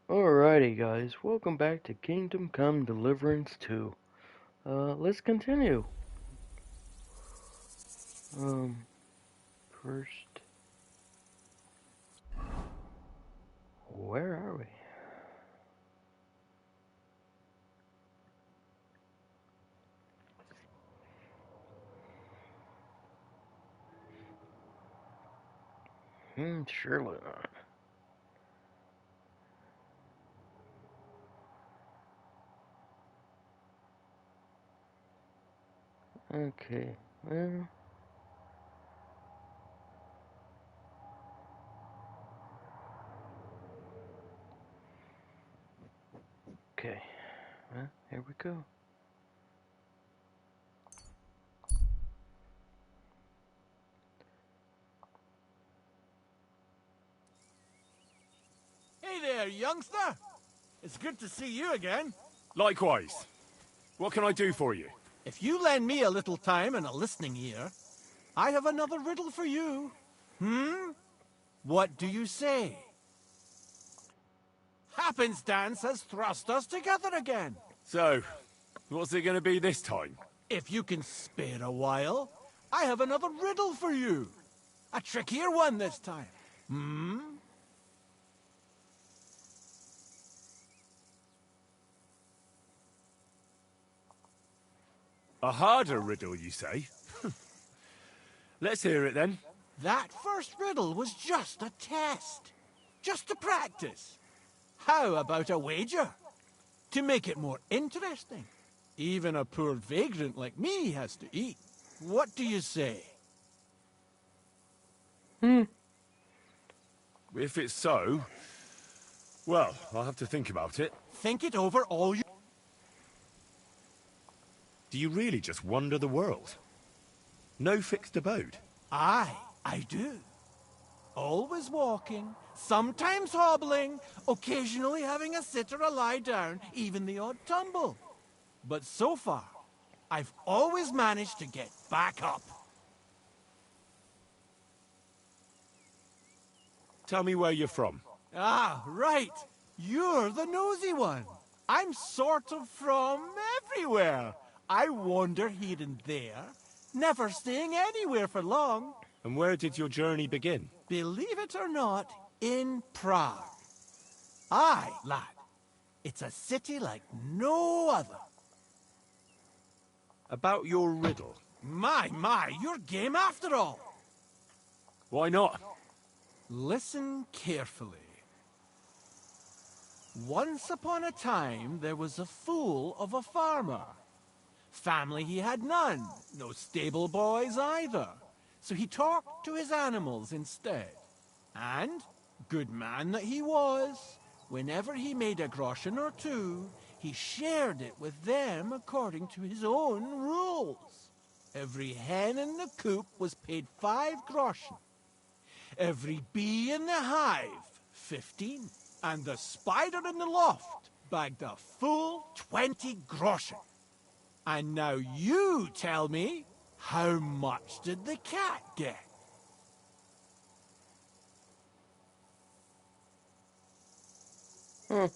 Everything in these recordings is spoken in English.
Alrighty guys, welcome back to Kingdom Come Deliverance 2. Let's continue. First, where are we? Surely not. Okay, well... Okay, well, here we go. Hey there, youngster! It's good to see you again. Likewise. What can I do for you? If you lend me a little time and a listening ear, I have another riddle for you. What do you say? Happenstance has thrust us together again. So, what's it going to be this time? If you can spare a while, I have another riddle for you. A trickier one this time. A harder riddle, you say? Let's hear it then. That first riddle was just a test. Just to practice. How about a wager? To make it more interesting. Even a poor vagrant like me has to eat. What do you say? If it's so, well, I'll have to think about it. Think it over all you... Do you really just wander the world? No fixed abode? Aye, I do. Always walking, sometimes hobbling, occasionally having a sit or a lie down, even the odd tumble. But so far, I've always managed to get back up. Tell me where you're from. Ah, right. You're the nosy one. I'm sort of from everywhere. I wander here and there, never staying anywhere for long. And where did your journey begin? Believe it or not, in Prague. Aye, lad. It's a city like no other. About your riddle. My, you're game after all. Why not? Listen carefully. Once upon a time, there was a fool of a farmer. Family he had none, no stable boys either. So he talked to his animals instead. And, good man that he was, whenever he made a groschen or two, he shared it with them according to his own rules. Every hen in the coop was paid 5 groschen. Every bee in the hive, 15. And the spider in the loft bagged a full 20 groschen. And now you tell me, how much did the cat get? I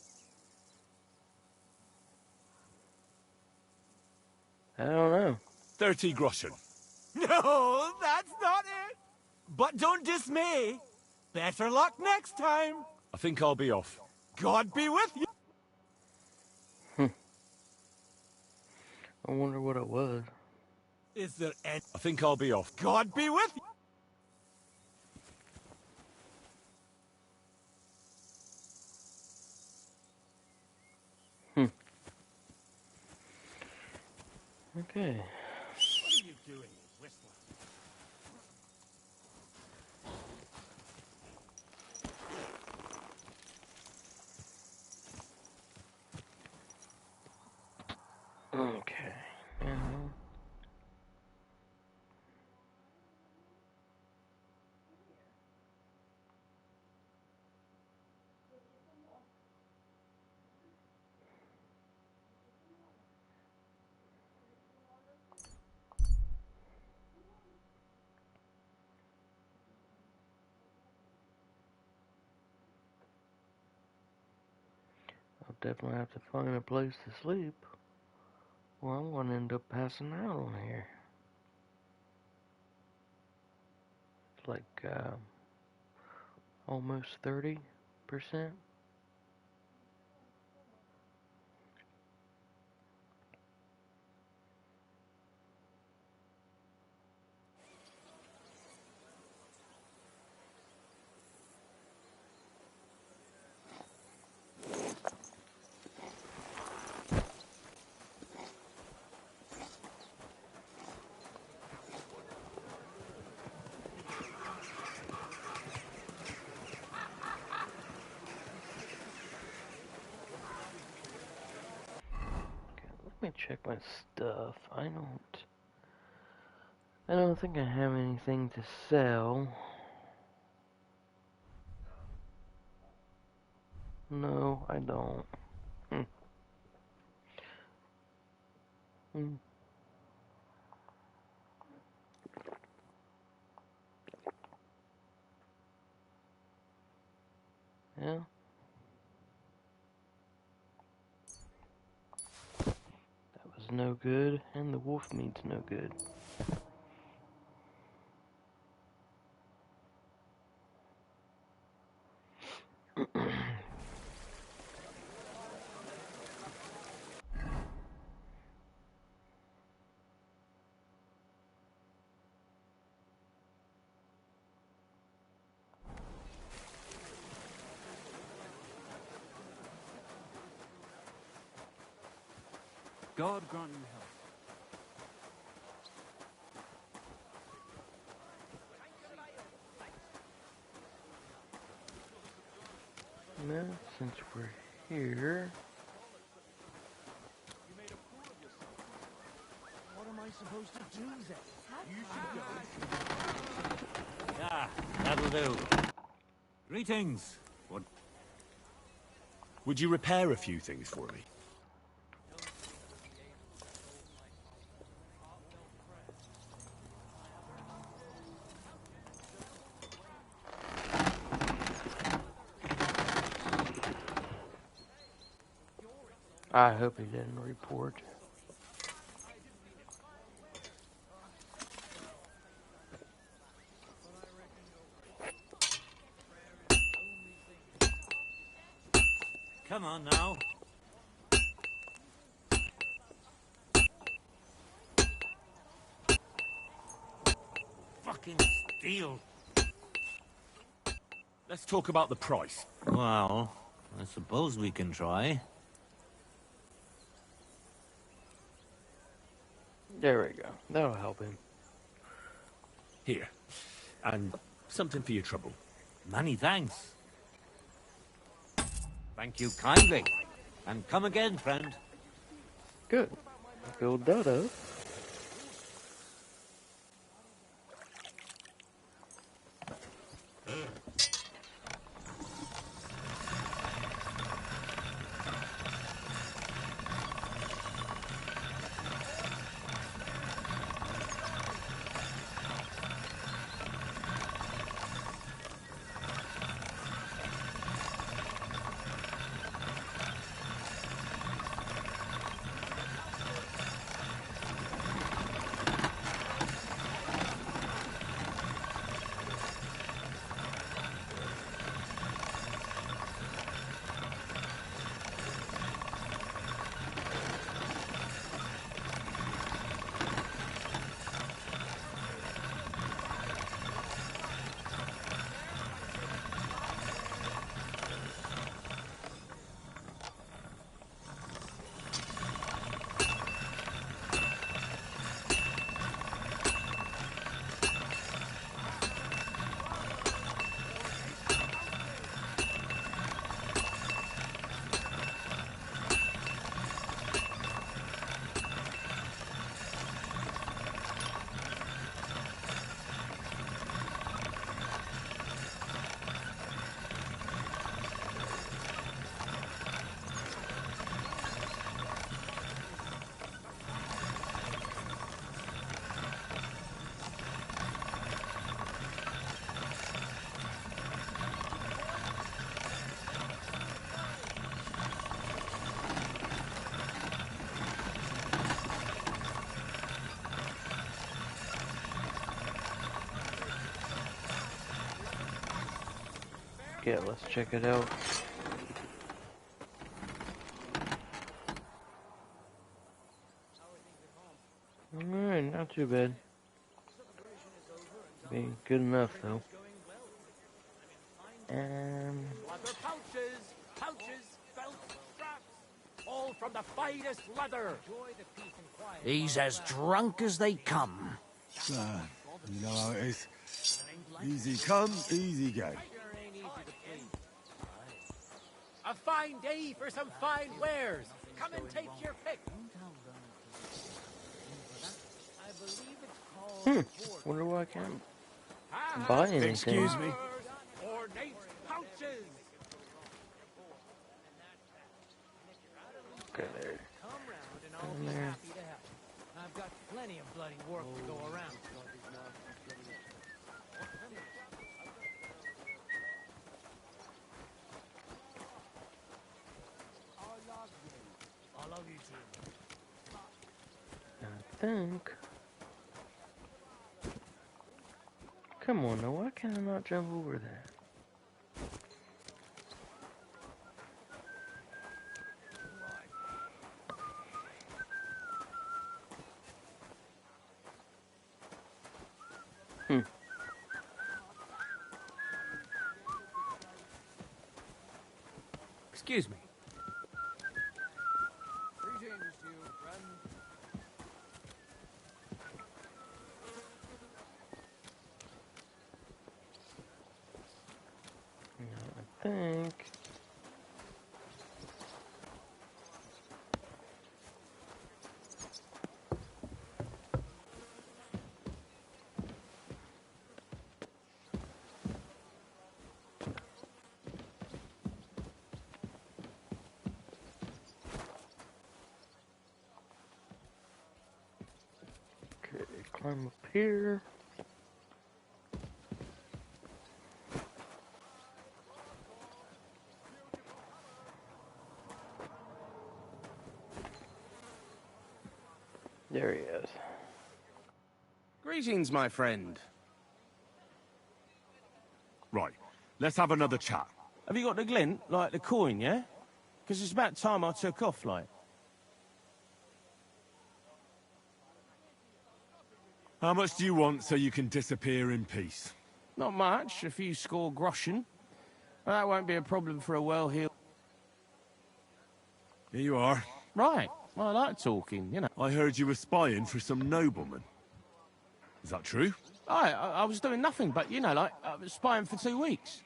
don't know. 30 groschen. No, that's not it. But don't dismay. Better luck next time. I think I'll be off. God be with you. I wonder what it was. Is there any... I think I'll be off. God be with you. Okay. What are you doing, Whistler? Okay. definitely have to find a place to sleep. Well, I'm gonna end up passing out on here. It's like almost 30%. Let me check my stuff. I don't think I have anything to sell. No, I don't. Hmm. Hmm. Yeah. That was no good, and the wolf meat's no good. God grant you health. Now, since we're here, What am I supposed to do then? You should go. Yeah, that'll do. Greetings. What? Would you repair a few things for me? I hope he didn't report. Come on now. Fucking steal. Let's talk about the price. Well, I suppose we can try. There we go. That'll help him. Here. And something for your trouble. Many thanks. Thank you kindly. And come again, friend. Good. Build that up. Yeah, let's check it out. Alright, not too bad. Be good enough though. Leather pouches, belts, straps, all from the finest leather. He's as drunk as they come. You know how it is. Easy come, easy go. A fine day for some fine wares. Come and take your pick. Wonder why I can't buy anything. Excuse me. Ornate pouches. Okay, there. Come round and I'll Down be there. happy to help. I've got plenty of bloody work to go around. I love you too. I think. Come on now, why can I not jump over that? Excuse me. I think. Okay, climb up here. There he is. Greetings, my friend. Right, let's have another chat. Have you got the glint, like the coin, yeah? Because it's about time I took off, like. How much do you want so you can disappear in peace? Not much, a few score groschen. That won't be a problem for a well-heeled... Here you are. Right, well, I like talking, you know. I heard you were spying for some nobleman. Is that true? I was doing nothing but, you know, like, I was spying for 2 weeks.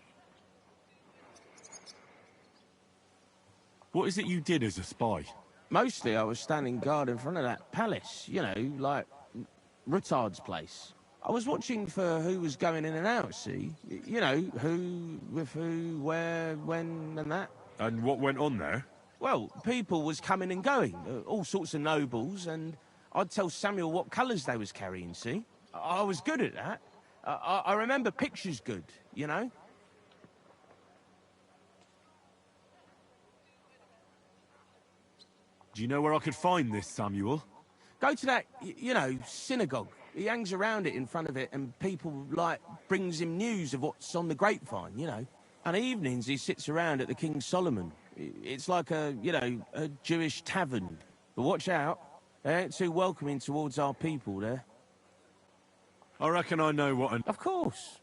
What is it you did as a spy? Mostly I was standing guard in front of that palace, you know, like Rutard's place. I was watching for who was going in and out, see? You know, who, with who, where, when, and that. And what went on there? Well, people was coming and going, all sorts of nobles, and I'd tell Samuel what colours they was carrying, see? I was good at that. I remember pictures good, you know? Do you know where I could find this, Samuel? Go to that, you know, synagogue. He hangs around it in front of it, and people, like, brings him news of what's on the grapevine, you know? And evenings he sits around at the King Solomon. It's like a, you know, a Jewish tavern. But watch out, they ain't too welcoming towards our people there. I reckon I know what an... Of course.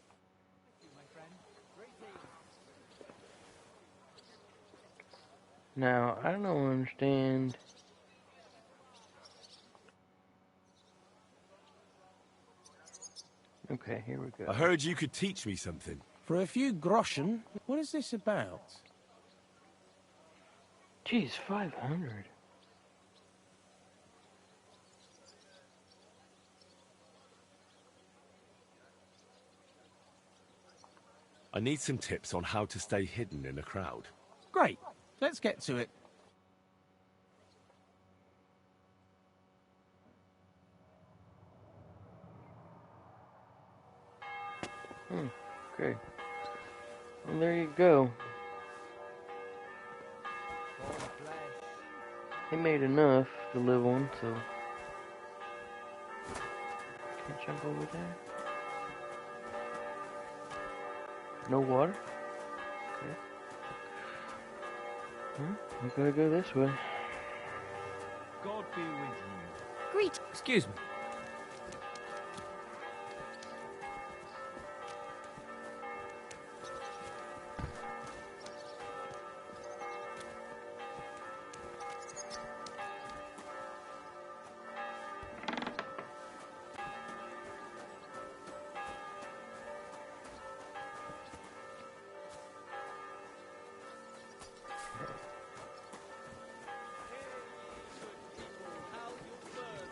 Now, I don't understand. Okay, here we go. I heard you could teach me something. For a few groschen, what is this about? Jeez, 500. I need some tips on how to stay hidden in a crowd. Great, let's get to it. Okay. Well, there you go. He made enough to live on, so... Can't jump over there. No water? We gotta go this way. God be with you. Greet. Excuse me.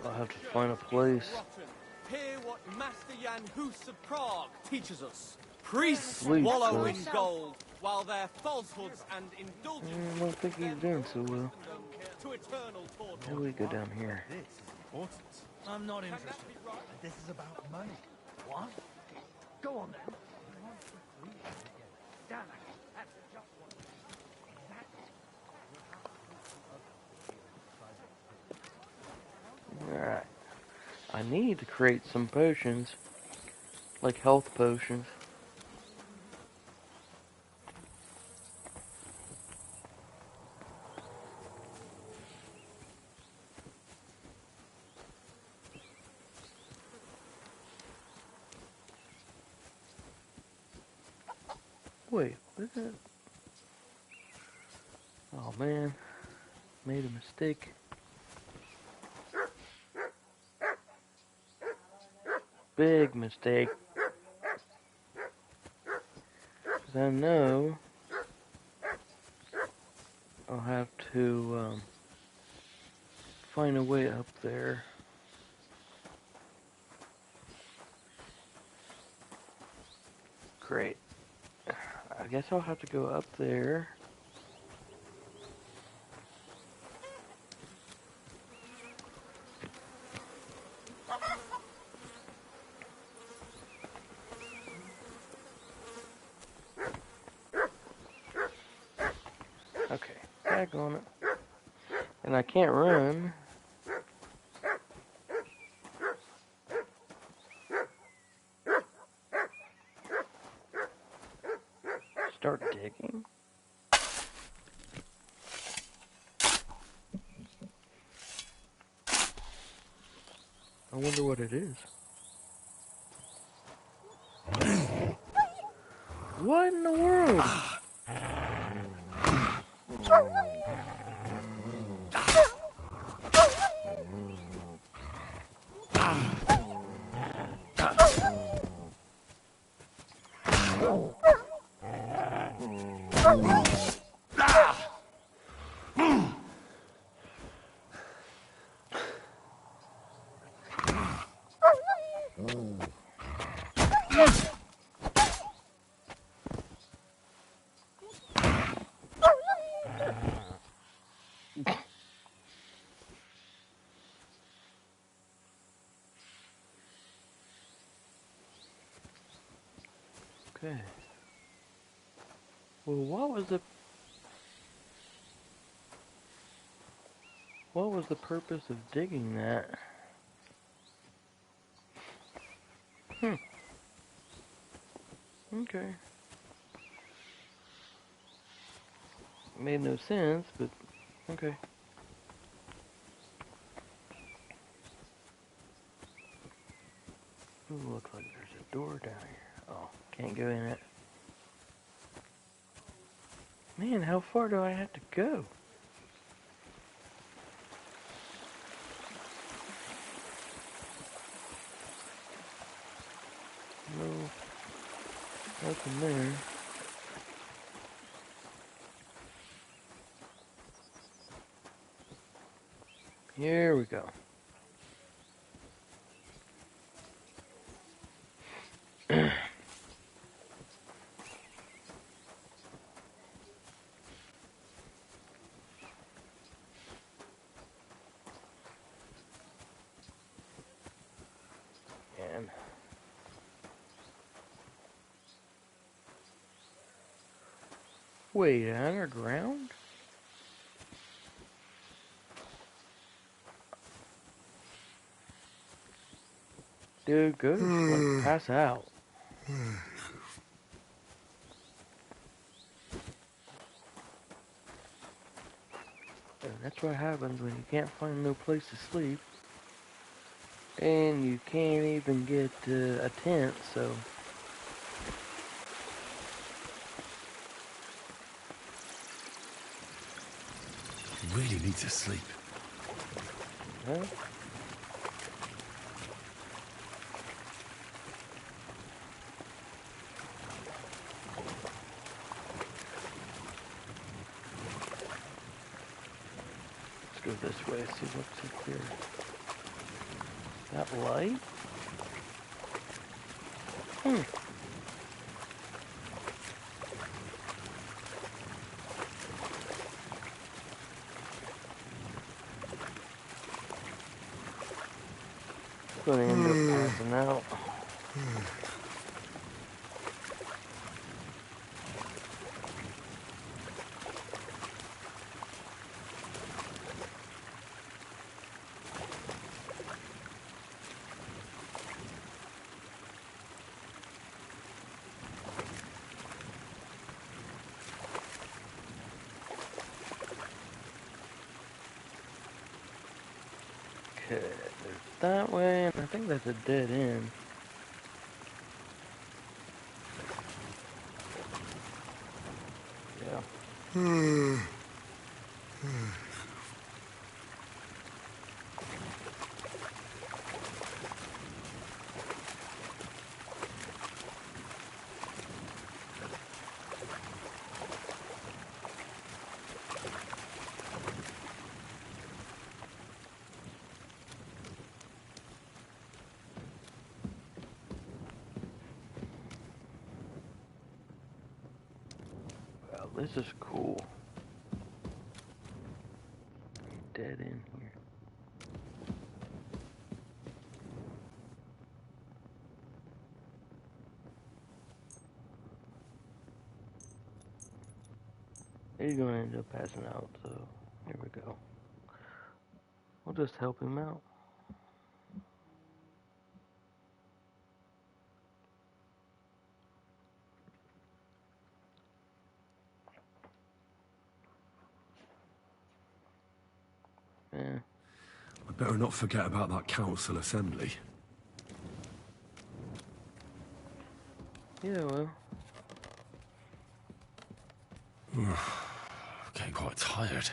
I'll have to find a place. Hear what Master Jan Hus of Prague teaches us. Priests Please, wallow sir. in gold, while their falsehoods and indulgences I don't think he's doing so well. to eternal torture. How do we go down here? This is important. I'm not interested. This is about money. What? Go on then. Damn it. That's just what Alright. I need to create some potions. Like health potions. Wait, what is that? Oh man. Made a mistake. Big mistake. Because I know I'll have to find a way up there. Great. I guess I'll have to go up there. Okay, back on it. And I can't run. Start digging. I wonder what it is. What in the world? Okay. Well, what was the purpose of digging that? Okay. Made no sense, but okay. Ooh, looks like there's a door down here. Oh, can't go in it. Man, how far do I have to go? No, nothing there. Here we go. And wait, underground? Dude, go like pass out. And that's what happens when you can't find no place to sleep. And you can't even get a tent, so... Really need to sleep. Huh? Let's go this way, see what's up here. That light? Hmm. Gonna end up passing out. Okay, there's that way, and I think that's a dead end. Yeah. Wow, this is cool. Dead end here. He's gonna end up passing out, so here we go. We'll just help him out. Yeah. We better not forget about that council assembly. Yeah, well. Getting quite tired.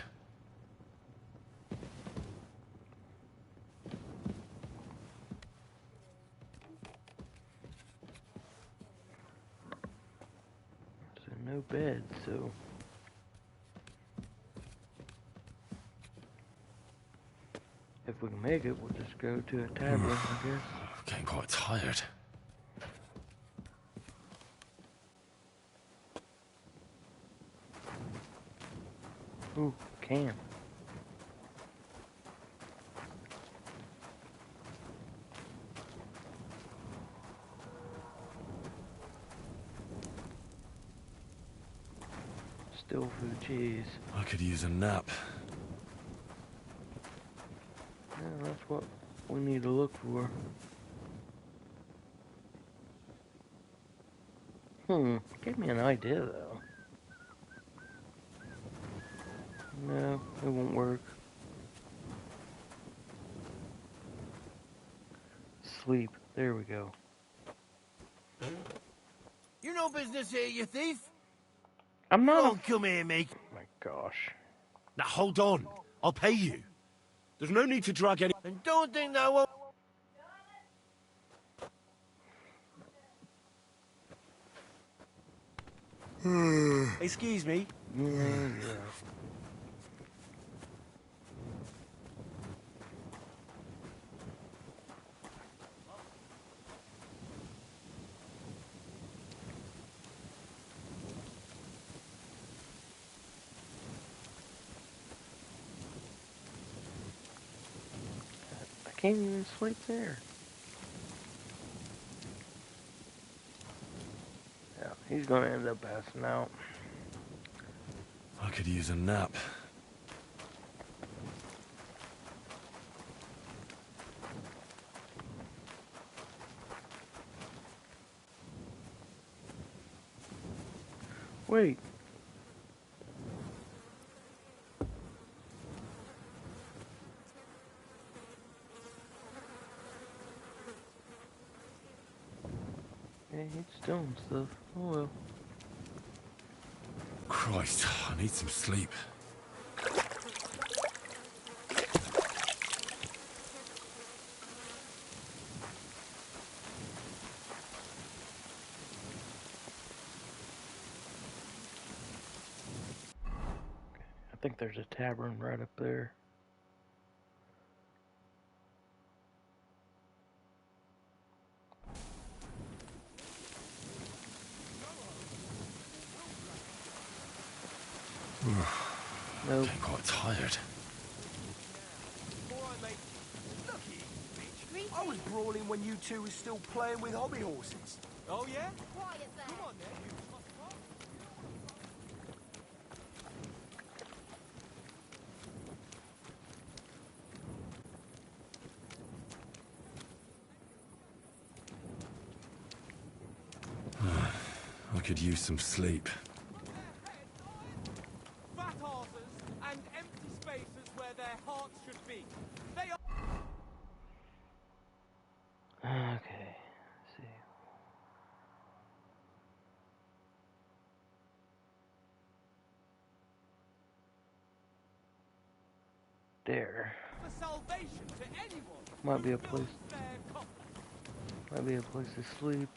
So no bed, so... If we can make it, we'll just go to a tavern, I guess. Getting quite tired. Ooh, can. Still food cheese. I could use a nap. Yeah, that's what we need to look for. Give me an idea, though. No, it won't work. Sleep. There we go. You no business here, you thief. I'm not Don't come here, mate. Oh my gosh. Now hold on. I'll pay you. There's no need to drag any... And don't think that I won't... Excuse me. Yeah. I can't even sleep there. Yeah, he's gonna end up passing out. I could use a nap. Wait. Yeah, he's doing stuff. Oh well. Christ, I need some sleep. I think there's a tavern right up there. Nope. Getting quite tired. I was brawling when you two were still playing with hobby horses. Oh, yeah? Quiet there. Come on, then. I could use some sleep. Fat arses and empty spaces where their hearts should be. They are... Okay. Let's see. There. for salvation to anyone. Might be who a place. fills their cup. Might be a place to sleep.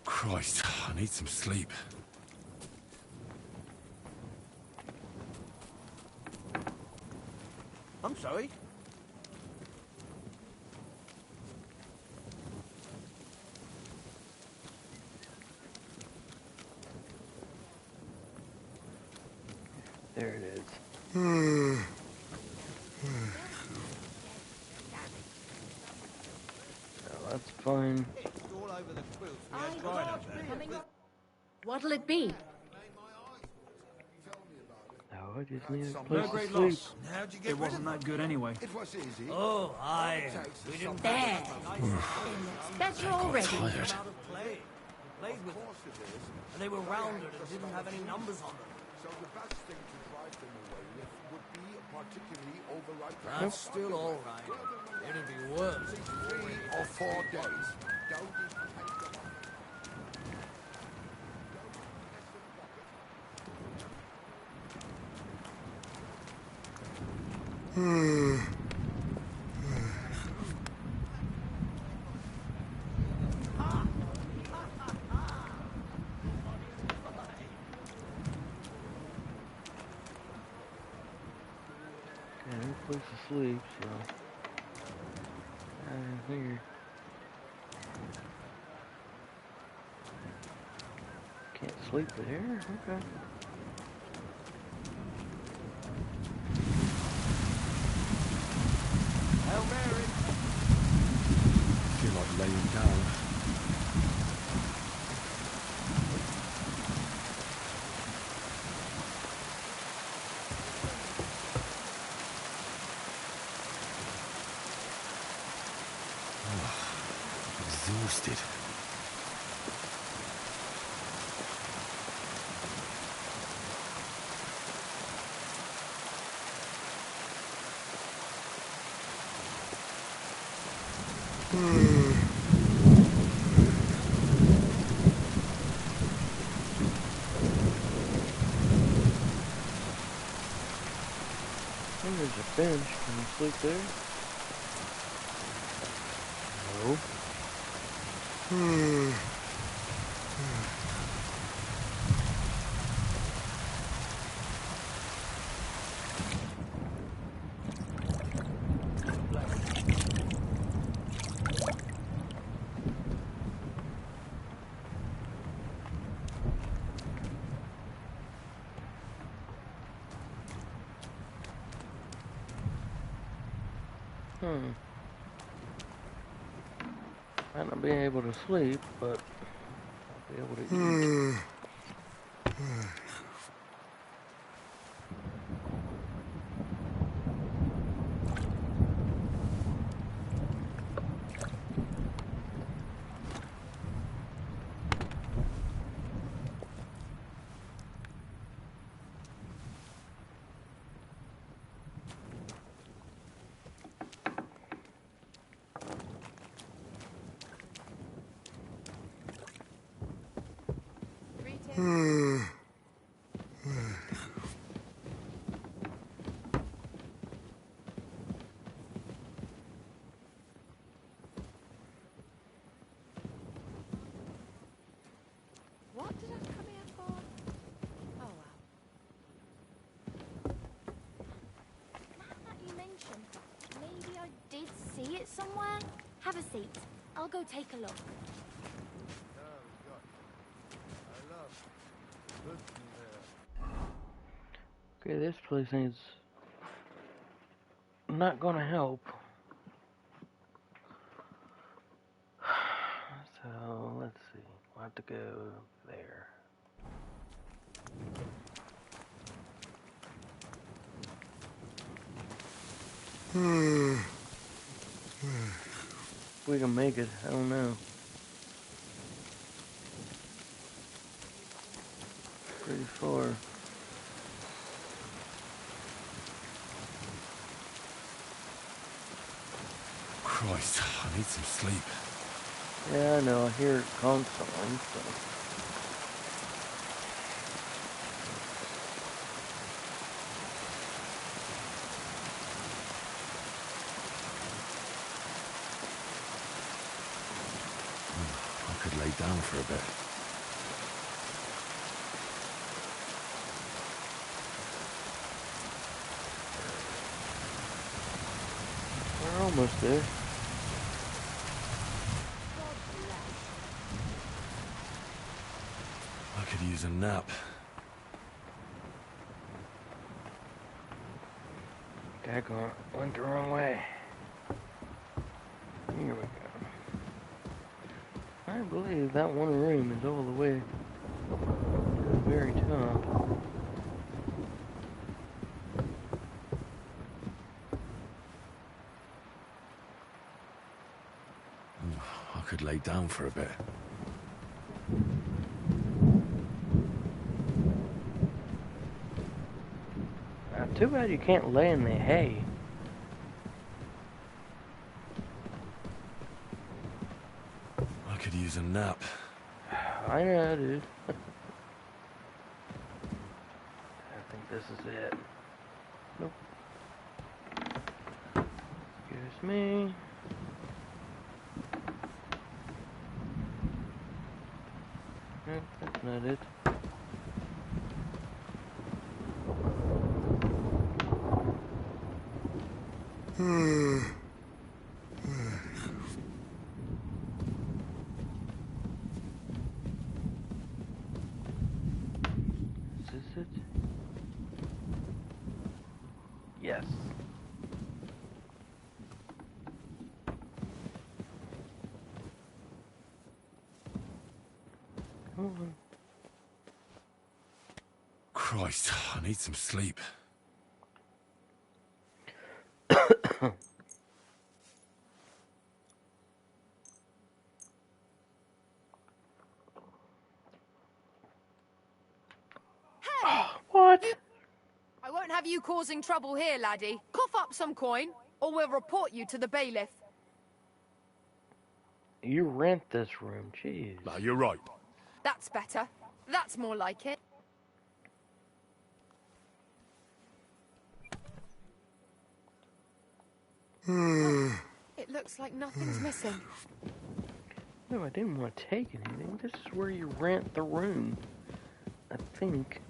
Christ, I need some sleep. I'm sorry. There it is. Oh, that's fine. All over the quilt. What'll it be? Oh, I just need a No place great to sleep. loss. How'd you get It wasn't that good anyway. It was easy. Oh, aye. We didn't There. Better already. Tired. out of play. We played with them, and they were rounded and didn't have any numbers on them. So the best thing to drive them away with would be a particularly overripe. That's still all right. It'd be worse. 3 or 4 days. Don't even take them on. Yeah, no place to sleep, so. I figure. Can't sleep there? Okay. Hail Mary. I feel like laying down. Exhausted. I think there's a bench. Can you sleep there? No. Might not be able to sleep, but I'll be able to eat. What did I come here for? Oh well. Now that you mention, maybe I did see it somewhere. Have a seat. I'll go take a look. Okay, this place is not gonna help. So, let's see. We'll have to go there. If we can make it, I don't know. Pretty far. Christ, I need some sleep. Yeah, I know, I hear it constantly, so. I could lay down for a bit. We're almost there. I could use a nap. Daggone, went the wrong way. Here we go. I believe that one room is all the way to the very top. I could lay down for a bit. Too bad you can't lay in the hay. I could use a nap. I know, dude. I think this is it. Nope. Excuse me. Nope, that's not it. Is this it? Yes. Come on. Christ, I need some sleep. What? I won't have you causing trouble here, laddie. Cough up some coin, or we'll report you to the bailiff. You rent this room, jeez. No, you're right. That's better. That's more like it. It looks like nothing's missing. No, I didn't want to take anything. This is where you rent the room. I think.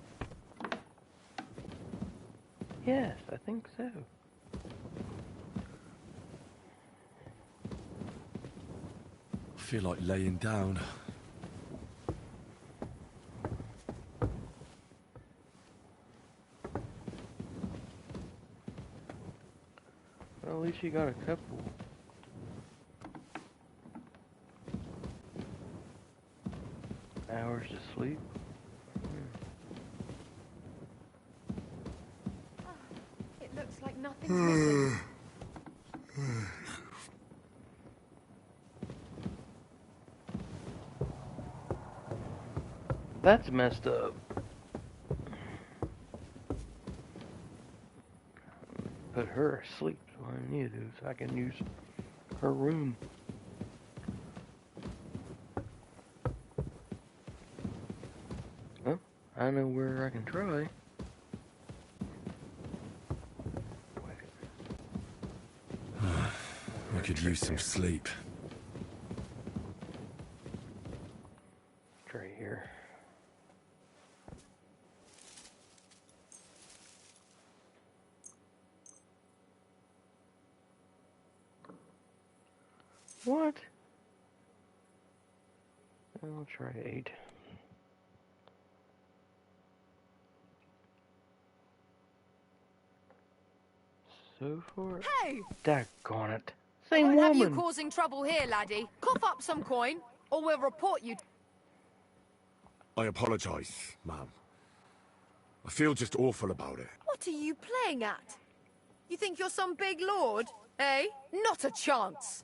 Yes, I think so. I feel like laying down. Well, at least you got a couple. Hours to sleep. It looks like nothing's missing. That's messed up. Put her asleep so I need to, so I can use her room. I know where I can try. I could use some sleep. Try here. What? I'll try 8. So far. Hey! Daggone it. I Same won't have you woman. causing trouble here, laddie. Cough up some coin, or we'll report you. I apologise, ma'am. I feel just awful about it. What are you playing at? You think you're some big lord, eh? Not a chance.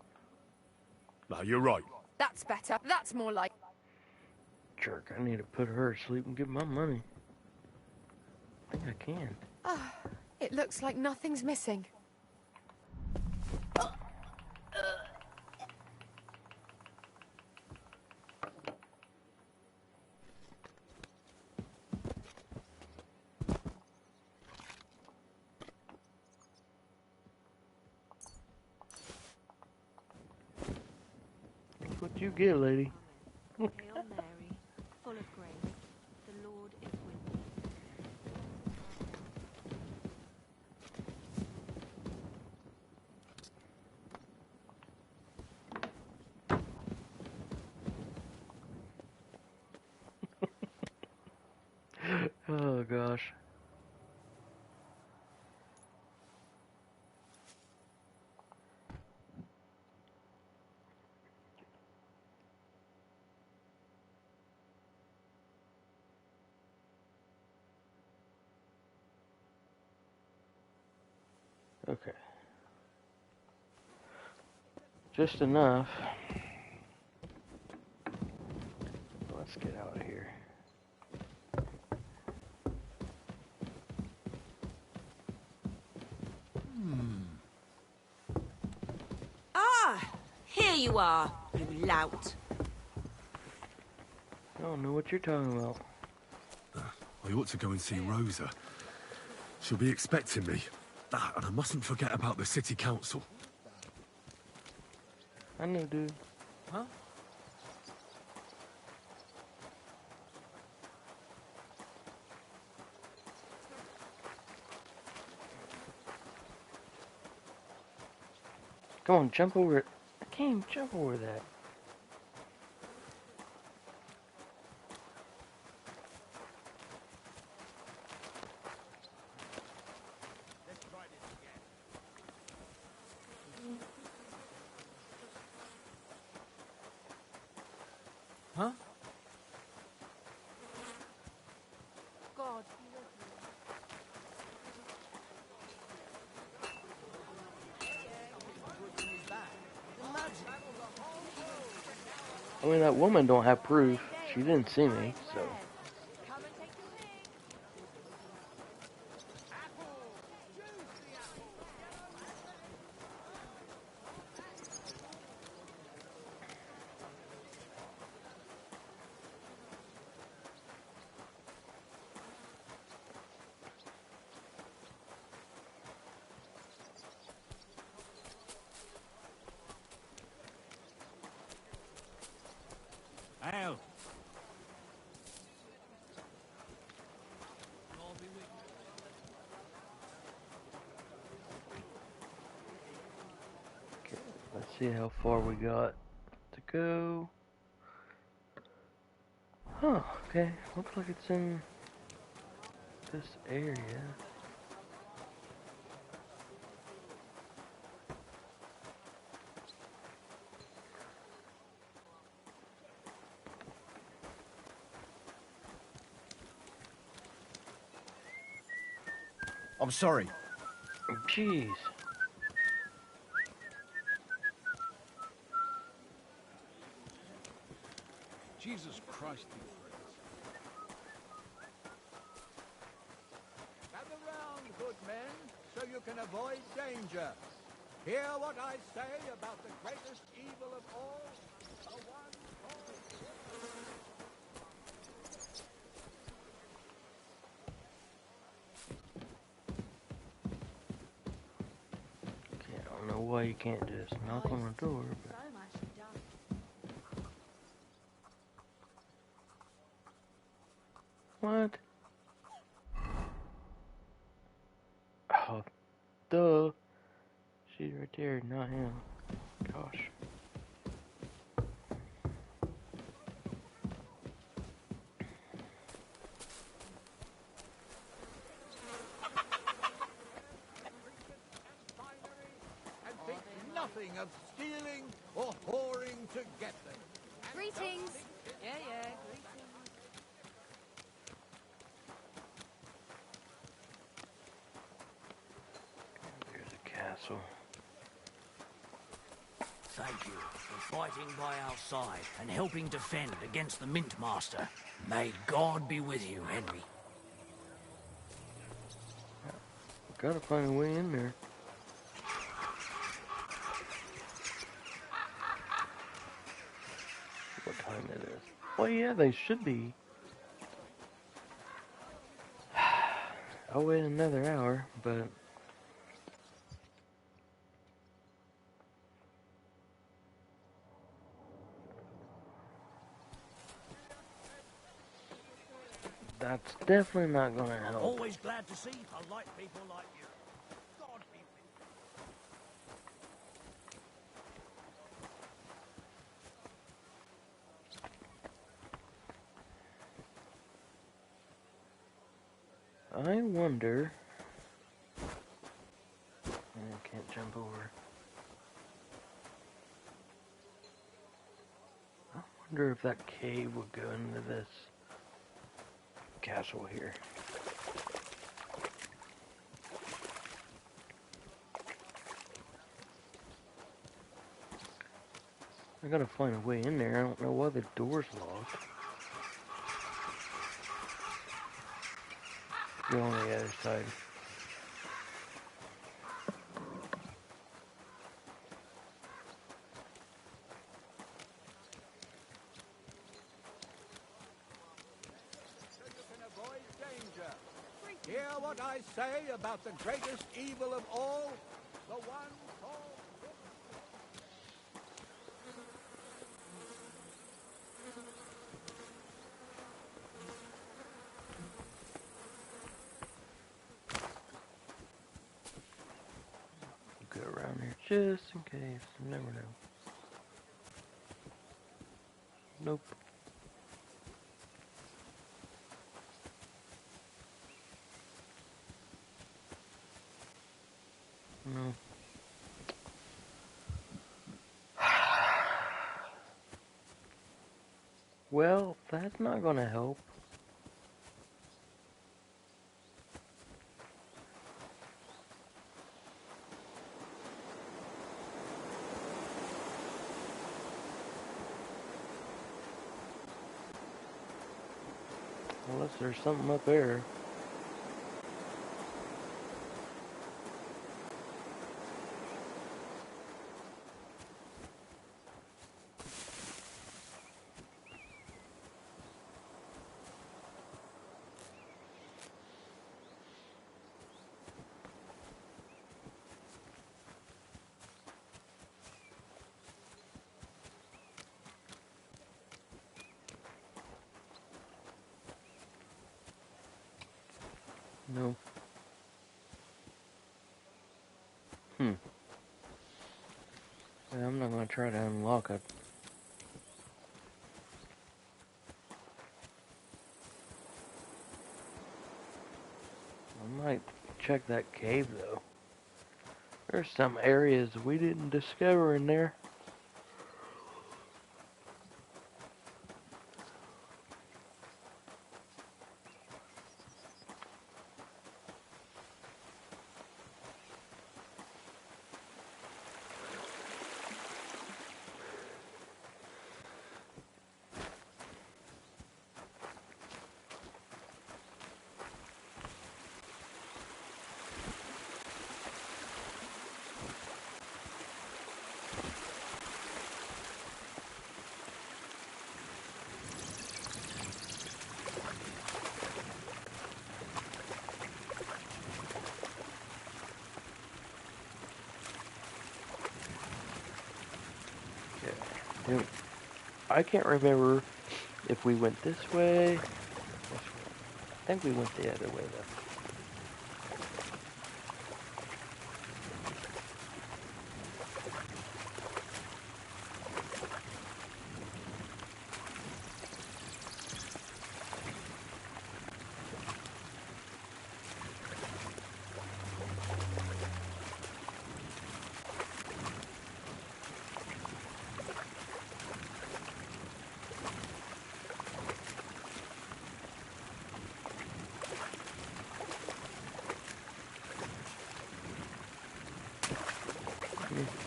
No, you're right. That's better. That's more like... Jerk, I need to put her to sleep and get my money. I think I can. Ah, it looks like nothing's missing. That's what you get, lady. Hail Mary, full of grace, the Lord is with thee. Oh gosh. Okay. Just enough. Let's get out of here. Ah! Here you are, you lout. I don't know what you're talking about. I ought to go and see Rosa. She'll be expecting me. And I mustn't forget about the city council. I know, dude. Huh? Come on, jump over it. I can't even jump over that. Huh? God. I mean, that woman don't have proof. She didn't see me, so. Al. Okay, let's see how far we got to go. Huh, okay. Looks like it's in this area. I'm sorry. Jeez. Jesus Christ, you friends. Gather round, good men, so you can avoid danger. Hear what I say about the greatest evil of all, the one called... why you can't just knock on the door. But... What? Oh, duh. She's right there, not him. Gosh. And think nothing of stealing or whoring to get them. Greetings. Yeah, greetings. There's a castle. Thank you for fighting by our side and helping defend against the Mint Master. May God be with you, Henry. Gotta find a way in there. What time it is? Well, yeah, they should be. I'll wait another hour, but... That's definitely not gonna help. Always glad to see polite people like you. God be with you. I wonder... I can't jump over. I wonder if that cave would go into this castle here. I gotta find a way in there. I don't know why the door's locked. Go on the other side. So you can avoid danger. Hear what I say about the greatest evil of all? The one called... Go around here just in case. You never know. Nope. No. Well, that's not gonna help. Unless there's something up there. No. Yeah, I'm not gonna try to unlock it. I might check that cave though. There's some areas we didn't discover in there. You know, I can't remember if we went this way. I think we went the other way though.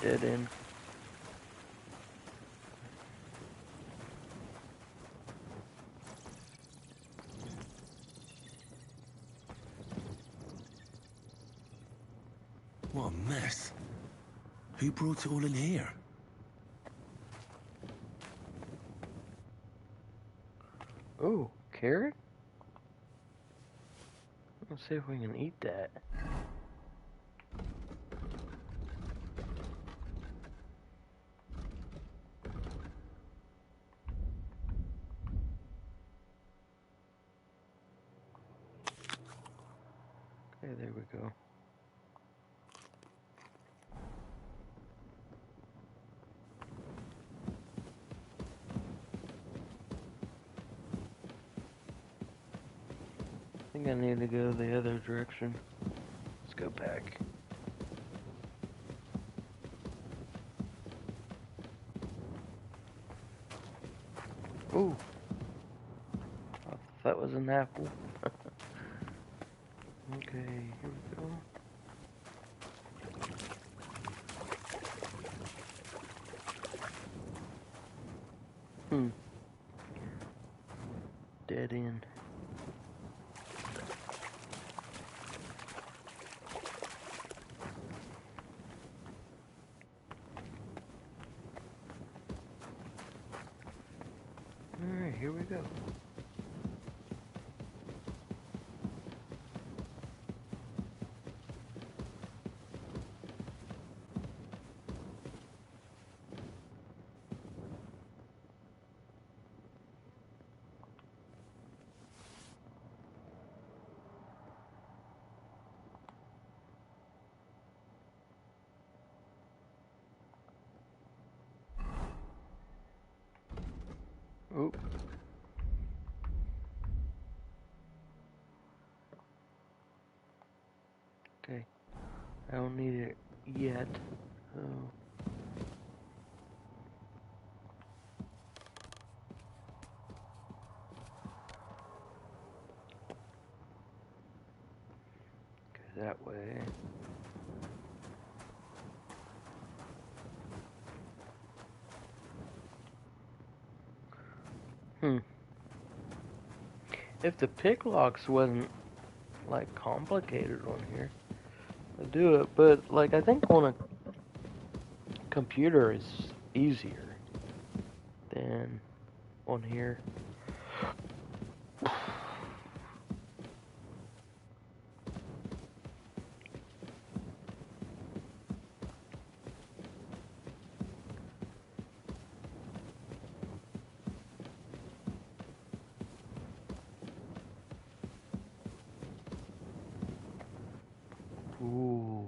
Dead end. What a mess. Who brought it all in here? Ooh, carrot? Let's see if we can eat that. Okay, there we go. I think I need to go the other direction. Let's go back. Ooh. I thought that was an apple. Okay, here we go. Dead end. Alright, here we go. Oop. Okay. I don't need it yet. Oh. Go that way. If the pick locks wasn't like complicated on here, I'd do it. But like I think on a computer is easier than on here. Ooh.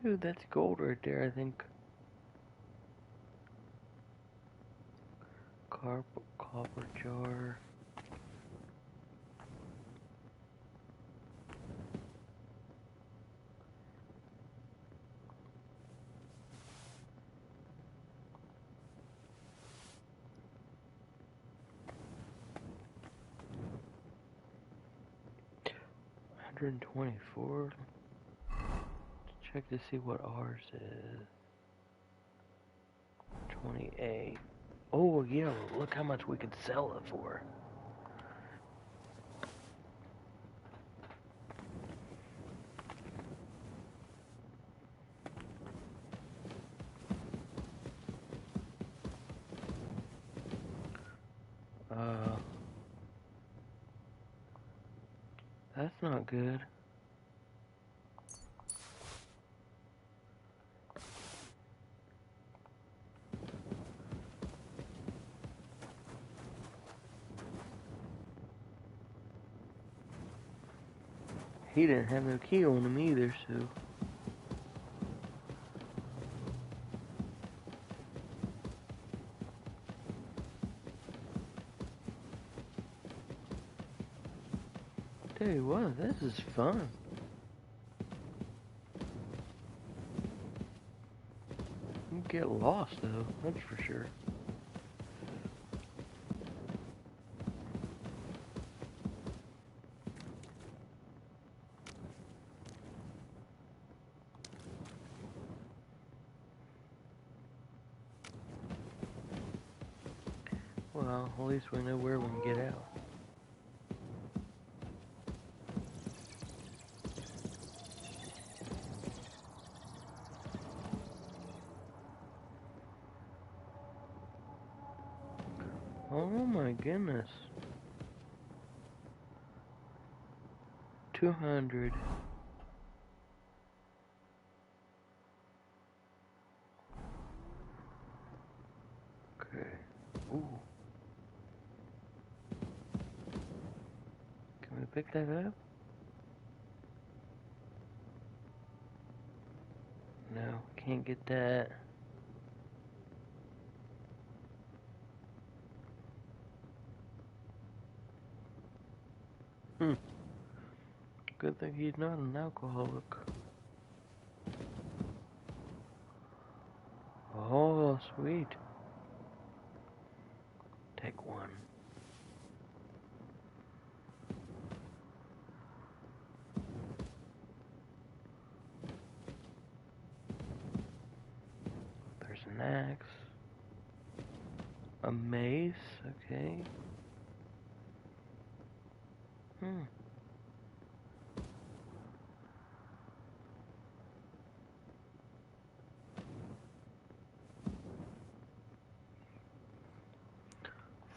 Dude, that's gold right there, I think. Copper jar. $124. Check to see what ours is. 28. Oh yeah, look how much we could sell it for. that's not good. He didn't have no key on him either, so... Tell you what, this is fun. You get lost though, that's for sure. Well, at least we know where we can get out. Oh my goodness. 200. Okay. Ooh. Can we pick that up? No, can't get that. Good thing he's not an alcoholic. Oh, sweet. Take one. There's an axe. A mace, okay.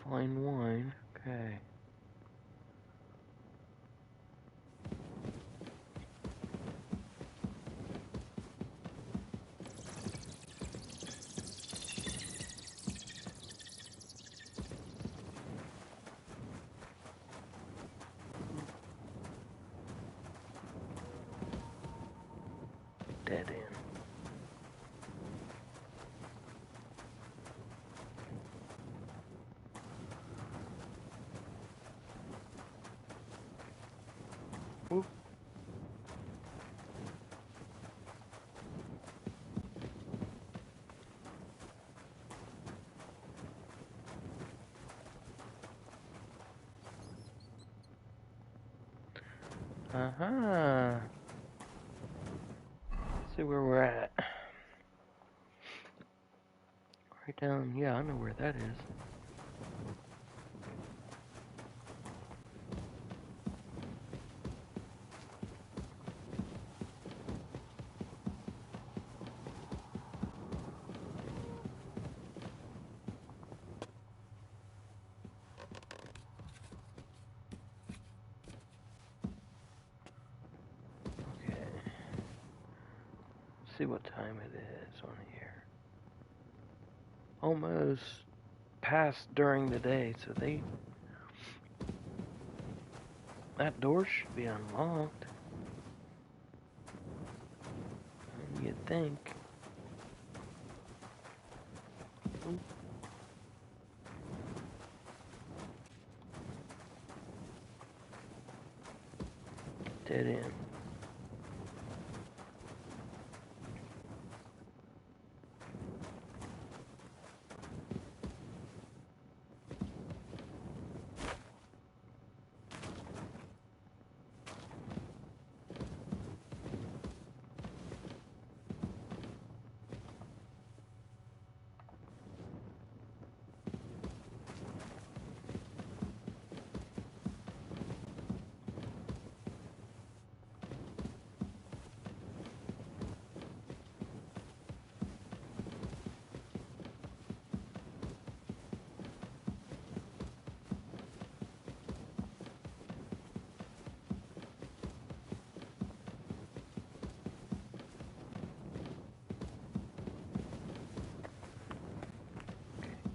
Fine wine, okay. Dead end. Oop. Uh-huh. See where we're at. Right down, yeah, I know where that is. Okay. See what time it is on here. Almost past during the day, so that door should be unlocked. You'd think. Oop. Dead end.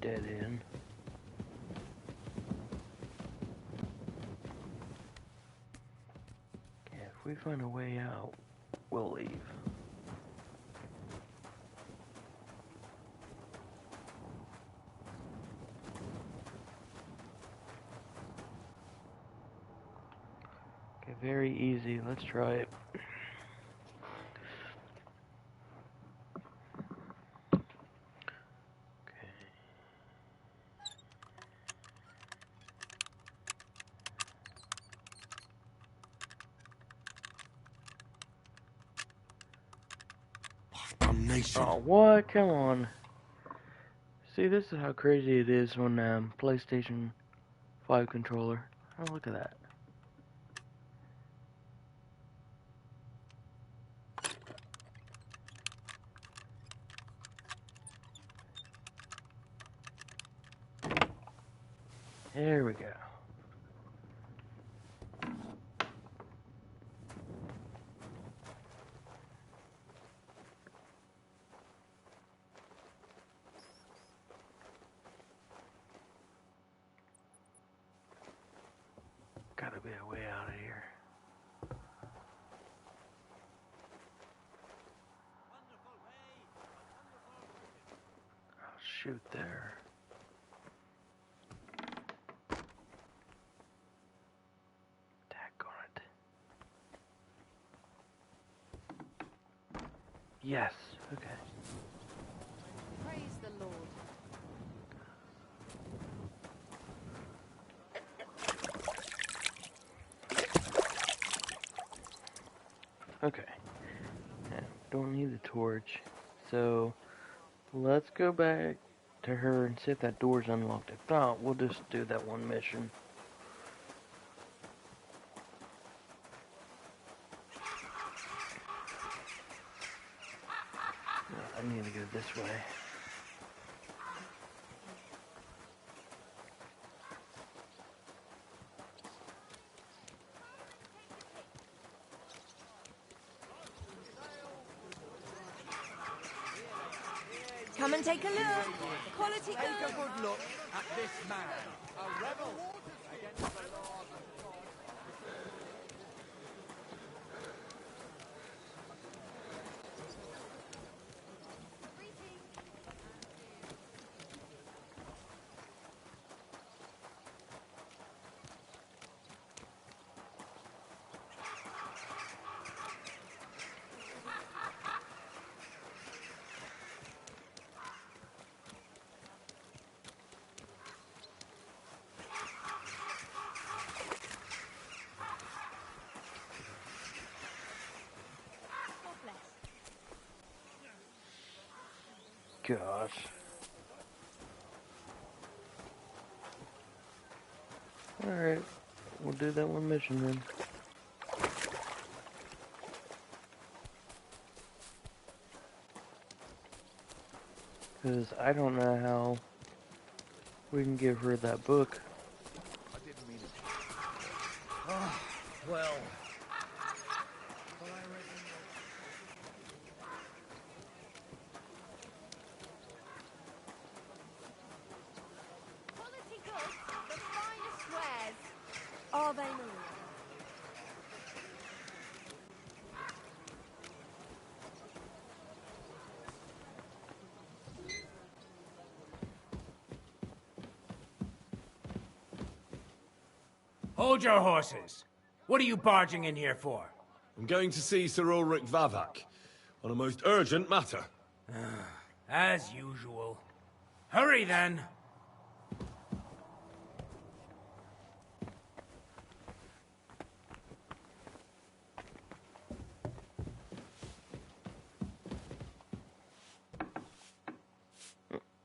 dead end. Yeah, if we find a way out, we'll leave. Okay, very easy. Let's try it. Oh, what? Come on. See, this is how crazy it is when PlayStation 5 controller. Oh, look at that. There we go. Gotta be a way out of here. Oh, shoot there. Daggone it. Yes. Okay. Praise the Lord. Okay. Now, don't need the torch. So, let's go back to her and see if that door's unlocked. If not, we'll just do that one mission. I need to go this way. Come and take a look. Quality Take a good look at this man, a rebel against the Lord. Gosh. Alright. We'll do that one mission then. Because I don't know how we can give her that book. I didn't mean it. Oh, well. Quality goods, the finest wares. Are they, Maria? Hold your horses. What are you barging in here for? I'm going to see Sir Ulrich Vavak on a most urgent matter. As usual. Hurry then.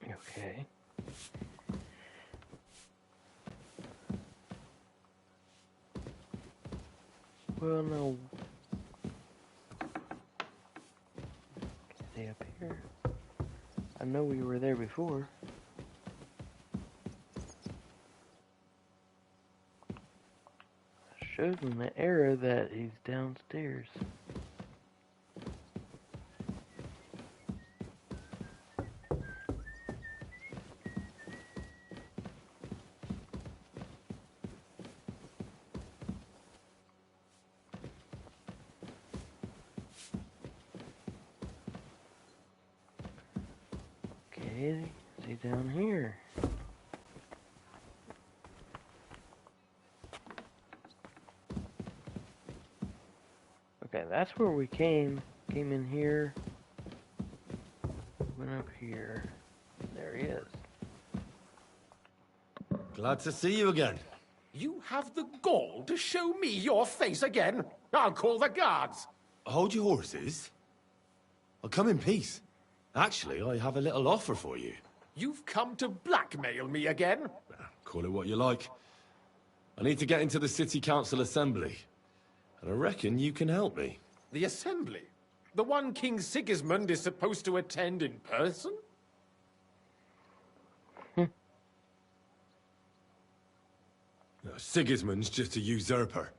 Okay. Well, no. Stay up here. I know we were there before. Shows in the arrow that he's downstairs. Okay, see down here. Okay, that's where we came. Came in here. Went up here. There he is. Glad to see you again. You have the gall to show me your face again? I'll call the guards. Hold your horses. I'll come in peace. Actually, I have a little offer for you. You've come to blackmail me again? Call it what you like. I need to get into the City Council Assembly. And I reckon you can help me. The Assembly? The one King Sigismund is supposed to attend in person? Sigismund's just a usurper.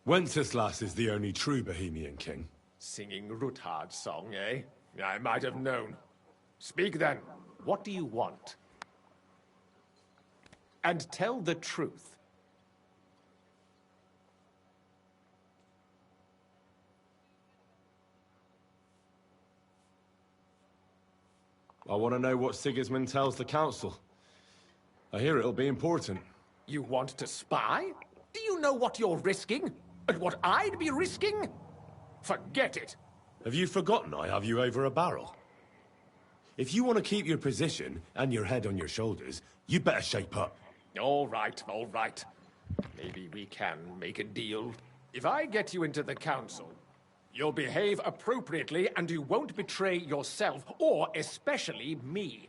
Wenceslas is the only true Bohemian king. Singing Ruthard's song, eh? I might have known. Speak then. What do you want? And tell the truth. I want to know what Sigismund tells the council. I hear it'll be important. You want to spy? Do you know what you're risking? And what I'd be risking? Forget it. Have you forgotten I have you over a barrel? If you want to keep your position and your head on your shoulders, you better shape up. All right, all right. Maybe we can make a deal. If I get you into the council, you'll behave appropriately and you won't betray yourself, or especially me.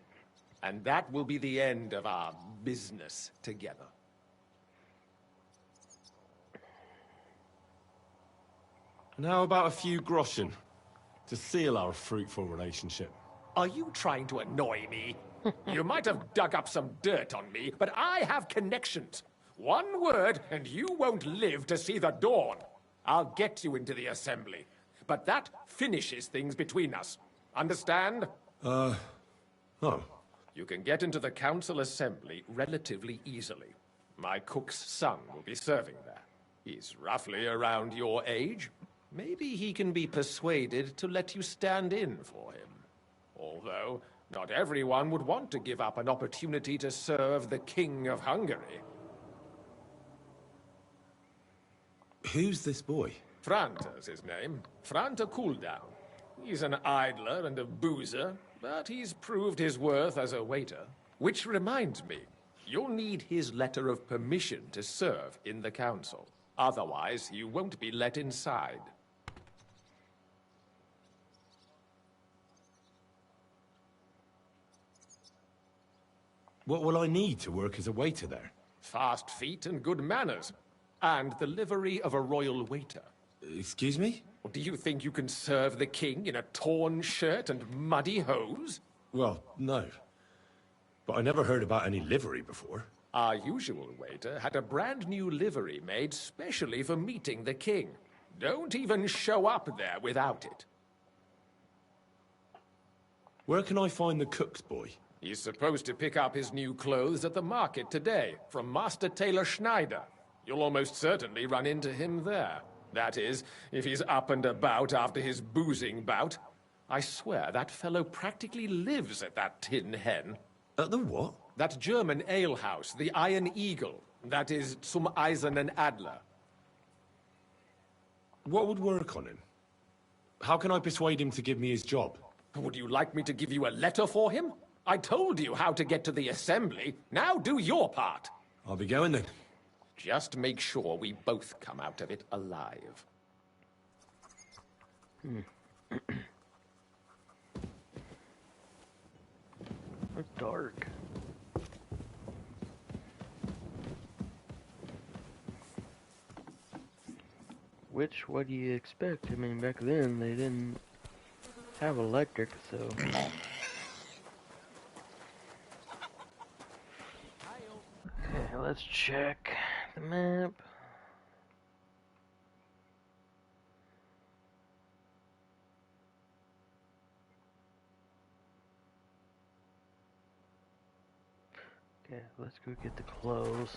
And that will be the end of our business together. And how about a few groschen to seal our fruitful relationship? Are you trying to annoy me? You might have dug up some dirt on me, but I have connections. One word, and you won't live to see the dawn. I'll get you into the assembly. But that finishes things between us. Understand? Oh. You can get into the council assembly relatively easily. My cook's son will be serving there. He's roughly around your age. Maybe he can be persuaded to let you stand in for him. Although, not everyone would want to give up an opportunity to serve the King of Hungary. Who's this boy? Franta's his name. Franta Cooldown. He's an idler and a boozer, but he's proved his worth as a waiter. Which reminds me, you'll need his letter of permission to serve in the council. Otherwise, you won't be let inside. What will I need to work as a waiter there? Fast feet and good manners. And the livery of a royal waiter. Excuse me? Do you think you can serve the king in a torn shirt and muddy hose? Well, no. But I never heard about any livery before. Our usual waiter had a brand new livery made specially for meeting the king. Don't even show up there without it. Where can I find the cook's boy? He's supposed to pick up his new clothes at the market today from Master Tailor Schneider. You'll almost certainly run into him there. That is, if he's up and about after his boozing bout. I swear that fellow practically lives at that Tin Hen. At the what? That German alehouse, the Iron Eagle. That is Zum Eisernen Adler. What would work on him? How can I persuade him to give me his job? Would you like me to give you a letter for him? I told you how to get to the assembly. Now do your part. I'll be going then. Just make sure we both come out of it alive. It's dark. Which, what do you expect? I mean, back then they didn't have electric, so... Okay, let's check the map. Okay, let's go get the clothes.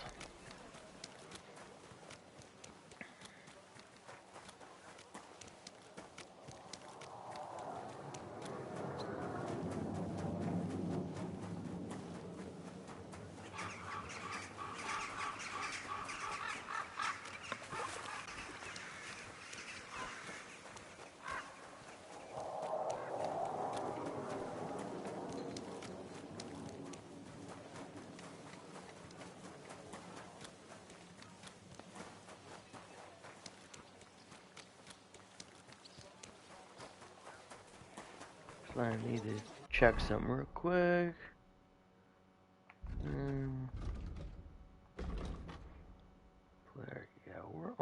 I need to check something real quick. There, yeah, we're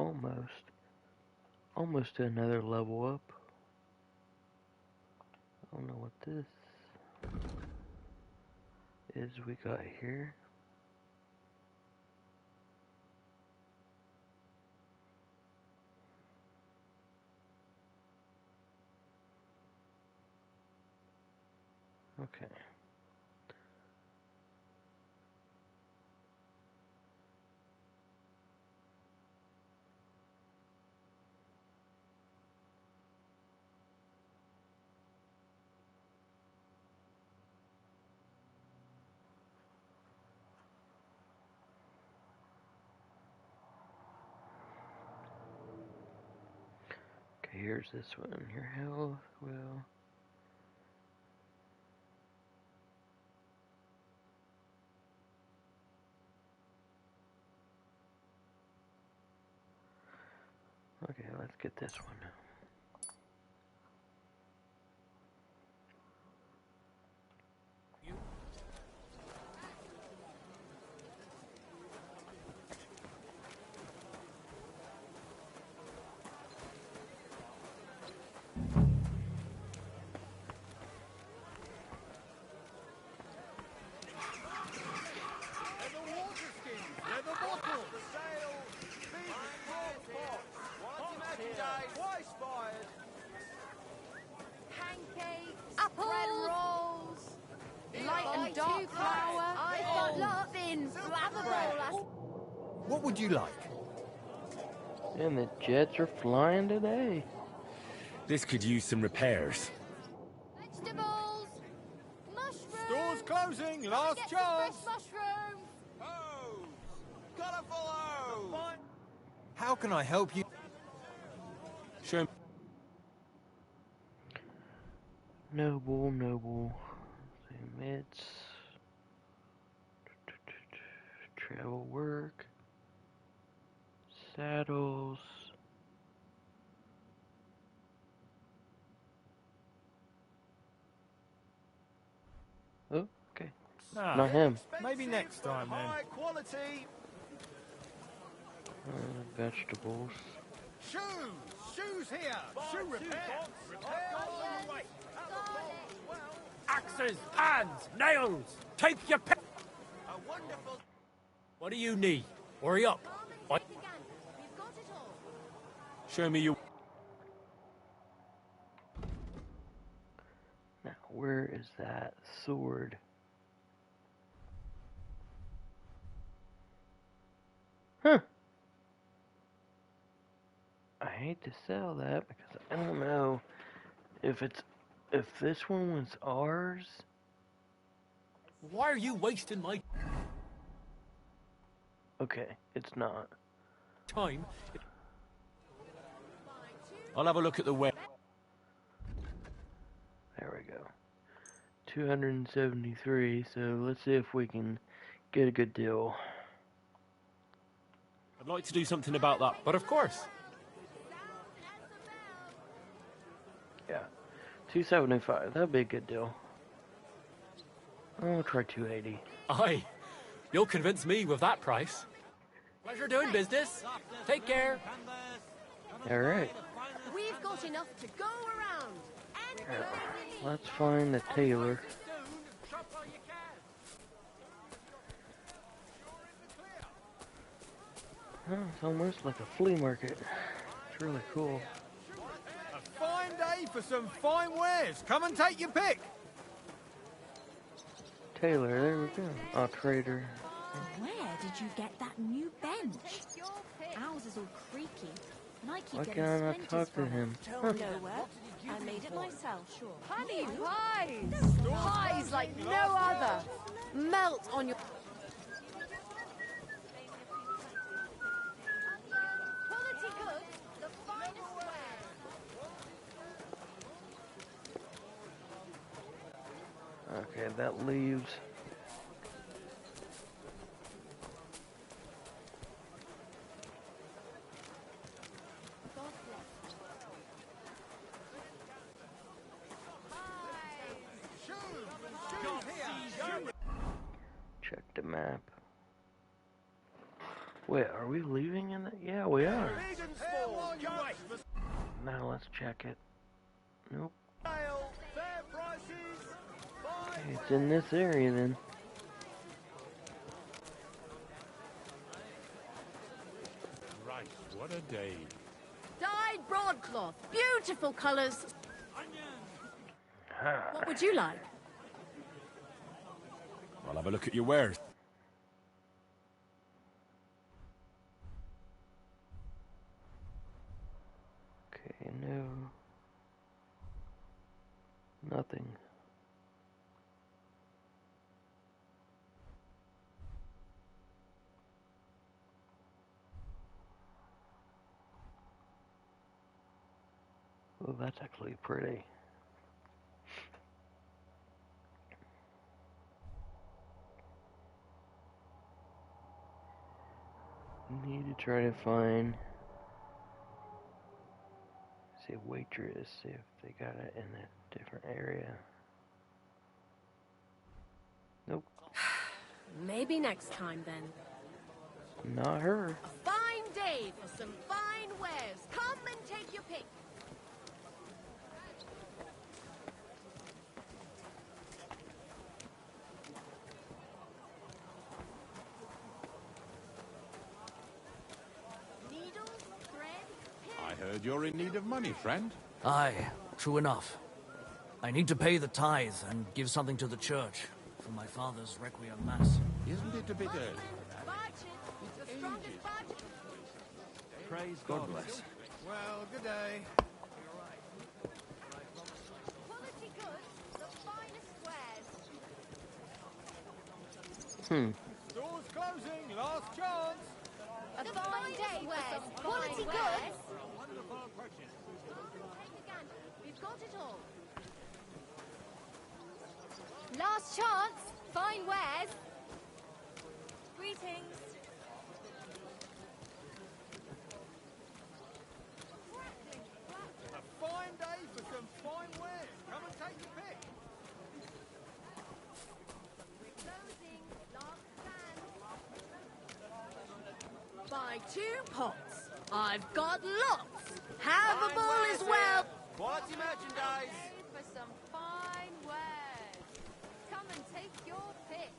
almost to another level up. I don't know what this is we got here. Okay. Okay, here's this one. Your health will. Okay, let's get this one. Pancakes, bread rolls, light and dark flour. I've got lots in flammable. What would you like? And the jets are flying today. This could use some repairs. Vegetables! Mushrooms! Store's closing, last Get chance! some fresh mushrooms! Oh! Gotta follow! How can I help you? Show Noble. Emits. Travel work. Saddles. Oh, okay. Not him. Maybe next time, then. High quality. Vegetables. Shoes here. Shoe repair. Axes, hands, nails! Take your pick! a wonderful... What do you need? Hurry up! We've got it all. Show me your... Now, where is that sword? Huh. I hate to sell that because I don't know if this one was ours. Why are you wasting my Okay, it's not. time? I'll have a look at the web. There we go. 273, so let's see if we can get a good deal. I'd like to do something about that. But of course. Yeah. 275, that'd be a good deal. I'll try 280. Aye. You'll convince me with that price. Pleasure doing business. Take care. Alright. We've got enough to go around. Let's find the tailor. Oh, it's almost like a flea market. It's really cool. A fine day for some fine wares. Come and take your pick. Tailor, there we go. Oh, trader. Where did you get that new bench? Ours is all creaky, and I keep Why getting can't I splinters talk to from him? it. Huh. Nowhere. I made it myself, sure. Honey pies! Pies like no other. Melt on your... Quality goods, the finest wear. Okay, that leaves. map. Wait, are we leaving in the... Yeah, we are. Now let's check it. Nope. It's in this area then. Right, what a day. Dyed broadcloth. Beautiful colours. What would you like? I'll have a look at your wares. Okay, no. Nothing. Oh, that's actually pretty. Need to try to find... See a waitress, see if they got it in a different area. Nope. Maybe next time then. Not her. A fine day for some fine wares. Come and take your pick. Needles, thread, pins. I heard you're in need of money, friend. Aye, true enough. I need to pay the tithe and give something to the church for my father's requiem mass. Isn't it a bit early? Praise God bless. Well, good day. Quality goods, the finest wares. Doors closing, last chance. A fine day wares, quality goods. Take a gander. We've got it all. Last chance, fine wares. Greetings. A fine day for some fine wares. Come and take your pick. We're closing. Last stand. Buy 2 pots. I've got lots. Have a ball as well. Quality merchandise. For some fine wares. Come and take your pick.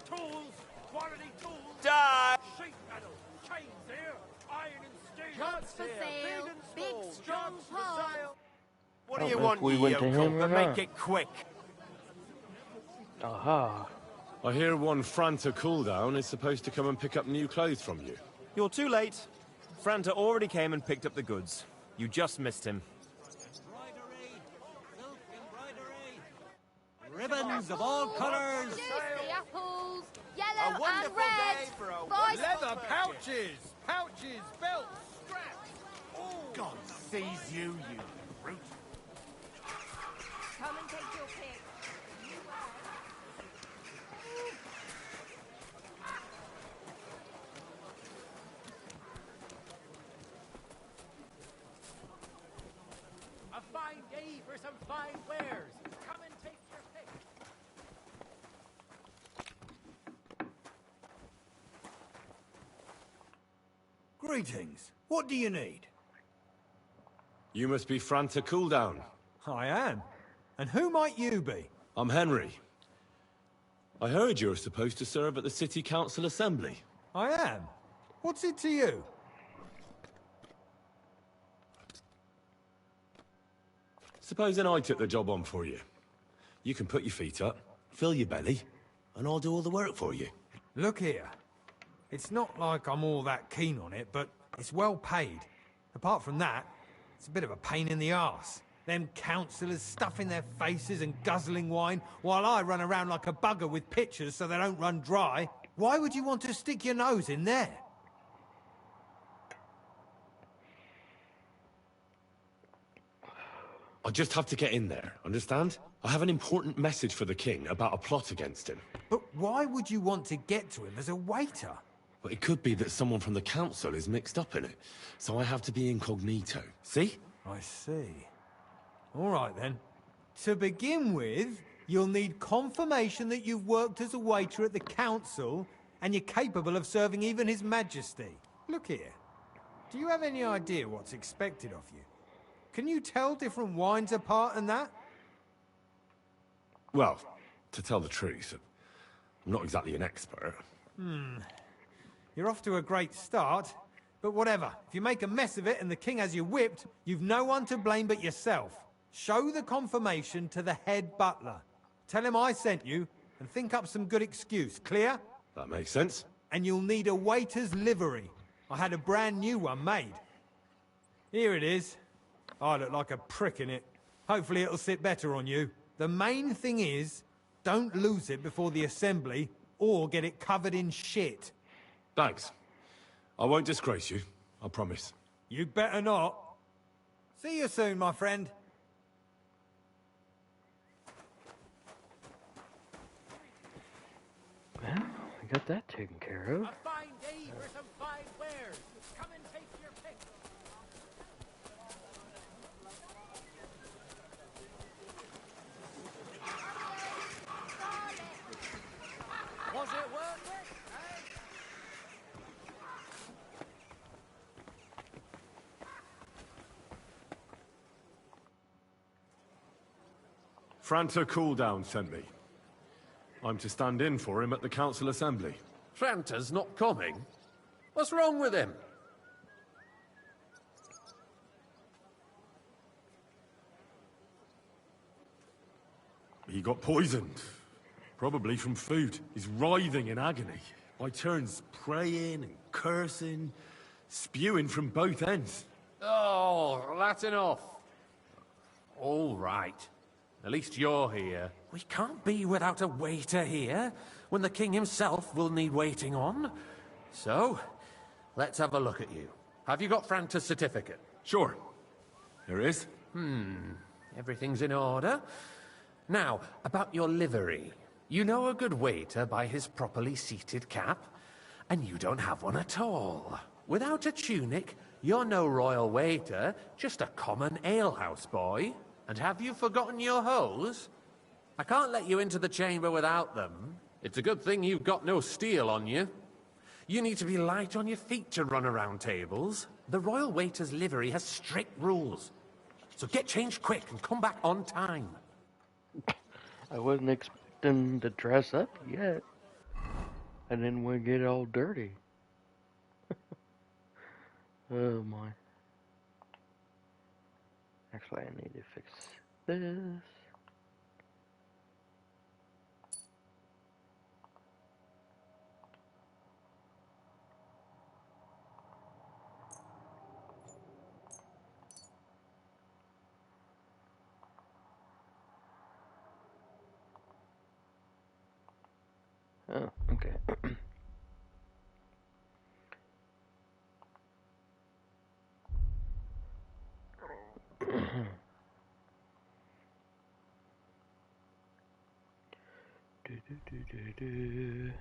Tools, quality tools. Die. Sheet metal, chains here, iron and steel. Pots for sale. Big strong for pots. sale. What I do don't you know want, if we you went to yokel? him or But make not. it quick. Aha. I hear one Franta cooldown is supposed to come and pick up new clothes from you. You're too late. Franta already came and picked up the goods. You just missed him. Ribbons of all colours. Juicy apples. A Yellow and wonderful red. day for a Buy Leather pouches, belts, straps. Oh, God seize you, you brute. Come and take your pick. A fine day for some fine wares. Come and take your pick. Greetings. What do you need? You must be Franta cooldown. I am. And who might you be? I'm Henry. I heard you're supposed to serve at the City Council Assembly. I am. What's it to you? Supposing I took the job on for you. You can put your feet up, fill your belly, and I'll do all the work for you. Look here. It's not like I'm all that keen on it, but it's well paid. Apart from that, it's a bit of a pain in the arse. Them councillors stuffing their faces and guzzling wine, while I run around like a bugger with pitchers so they don't run dry. Why would you want to stick your nose in there? I just have to get in there, understand? I have an important message for the king about a plot against him. But why would you want to get to him as a waiter? But it could be that someone from the council is mixed up in it, so I have to be incognito. See? I see. All right, then. To begin with, You'll need confirmation that you've worked as a waiter at the council and you're capable of serving even His Majesty. Look here. Do you have any idea what's expected of you? Can you tell different wines apart and that? Well, to tell the truth, I'm not exactly an expert. You're off to a great start, but whatever. If you make a mess of it and the king has you whipped, you've no one to blame but yourself. Show the confirmation to the head butler. Tell him I sent you, and think up some good excuse. Clear? That makes sense. And you'll need a waiter's livery. I had a brand new one made. Here it is. I look like a prick in it. Hopefully it'll sit better on you. The main thing is, don't lose it before the assembly, or get it covered in shit. Thanks. I won't disgrace you, I promise. You better not. See you soon, my friend. Well, we got that taken care of. A fine day for some fine wares. Come and take your pick. Was it worth it? Franta Cooldown sent me. I'm to stand in for him at the council assembly. Franta's not coming? What's wrong with him? He got poisoned. Probably from food. He's writhing in agony. By turns praying and cursing, spewing from both ends. Oh, that's enough. All right. At least you're here. We can't be without a waiter here, when the king himself will need waiting on. So, let's have a look at you. Have you got Franta's certificate? Sure. There is. Everything's in order. Now, about your livery. You know a good waiter by his properly seated cap, and you don't have one at all. Without a tunic, you're no royal waiter, just a common alehouse boy. And have you forgotten your hose? I can't let you into the chamber without them. It's a good thing you've got no steel on you. You need to be light on your feet to run around tables. The royal waiter's livery has strict rules. So get changed quick and come back on time. I wasn't expecting to dress up yet. And then we get all dirty. Oh my. Actually, I need to fix this. Oh, okay. Do.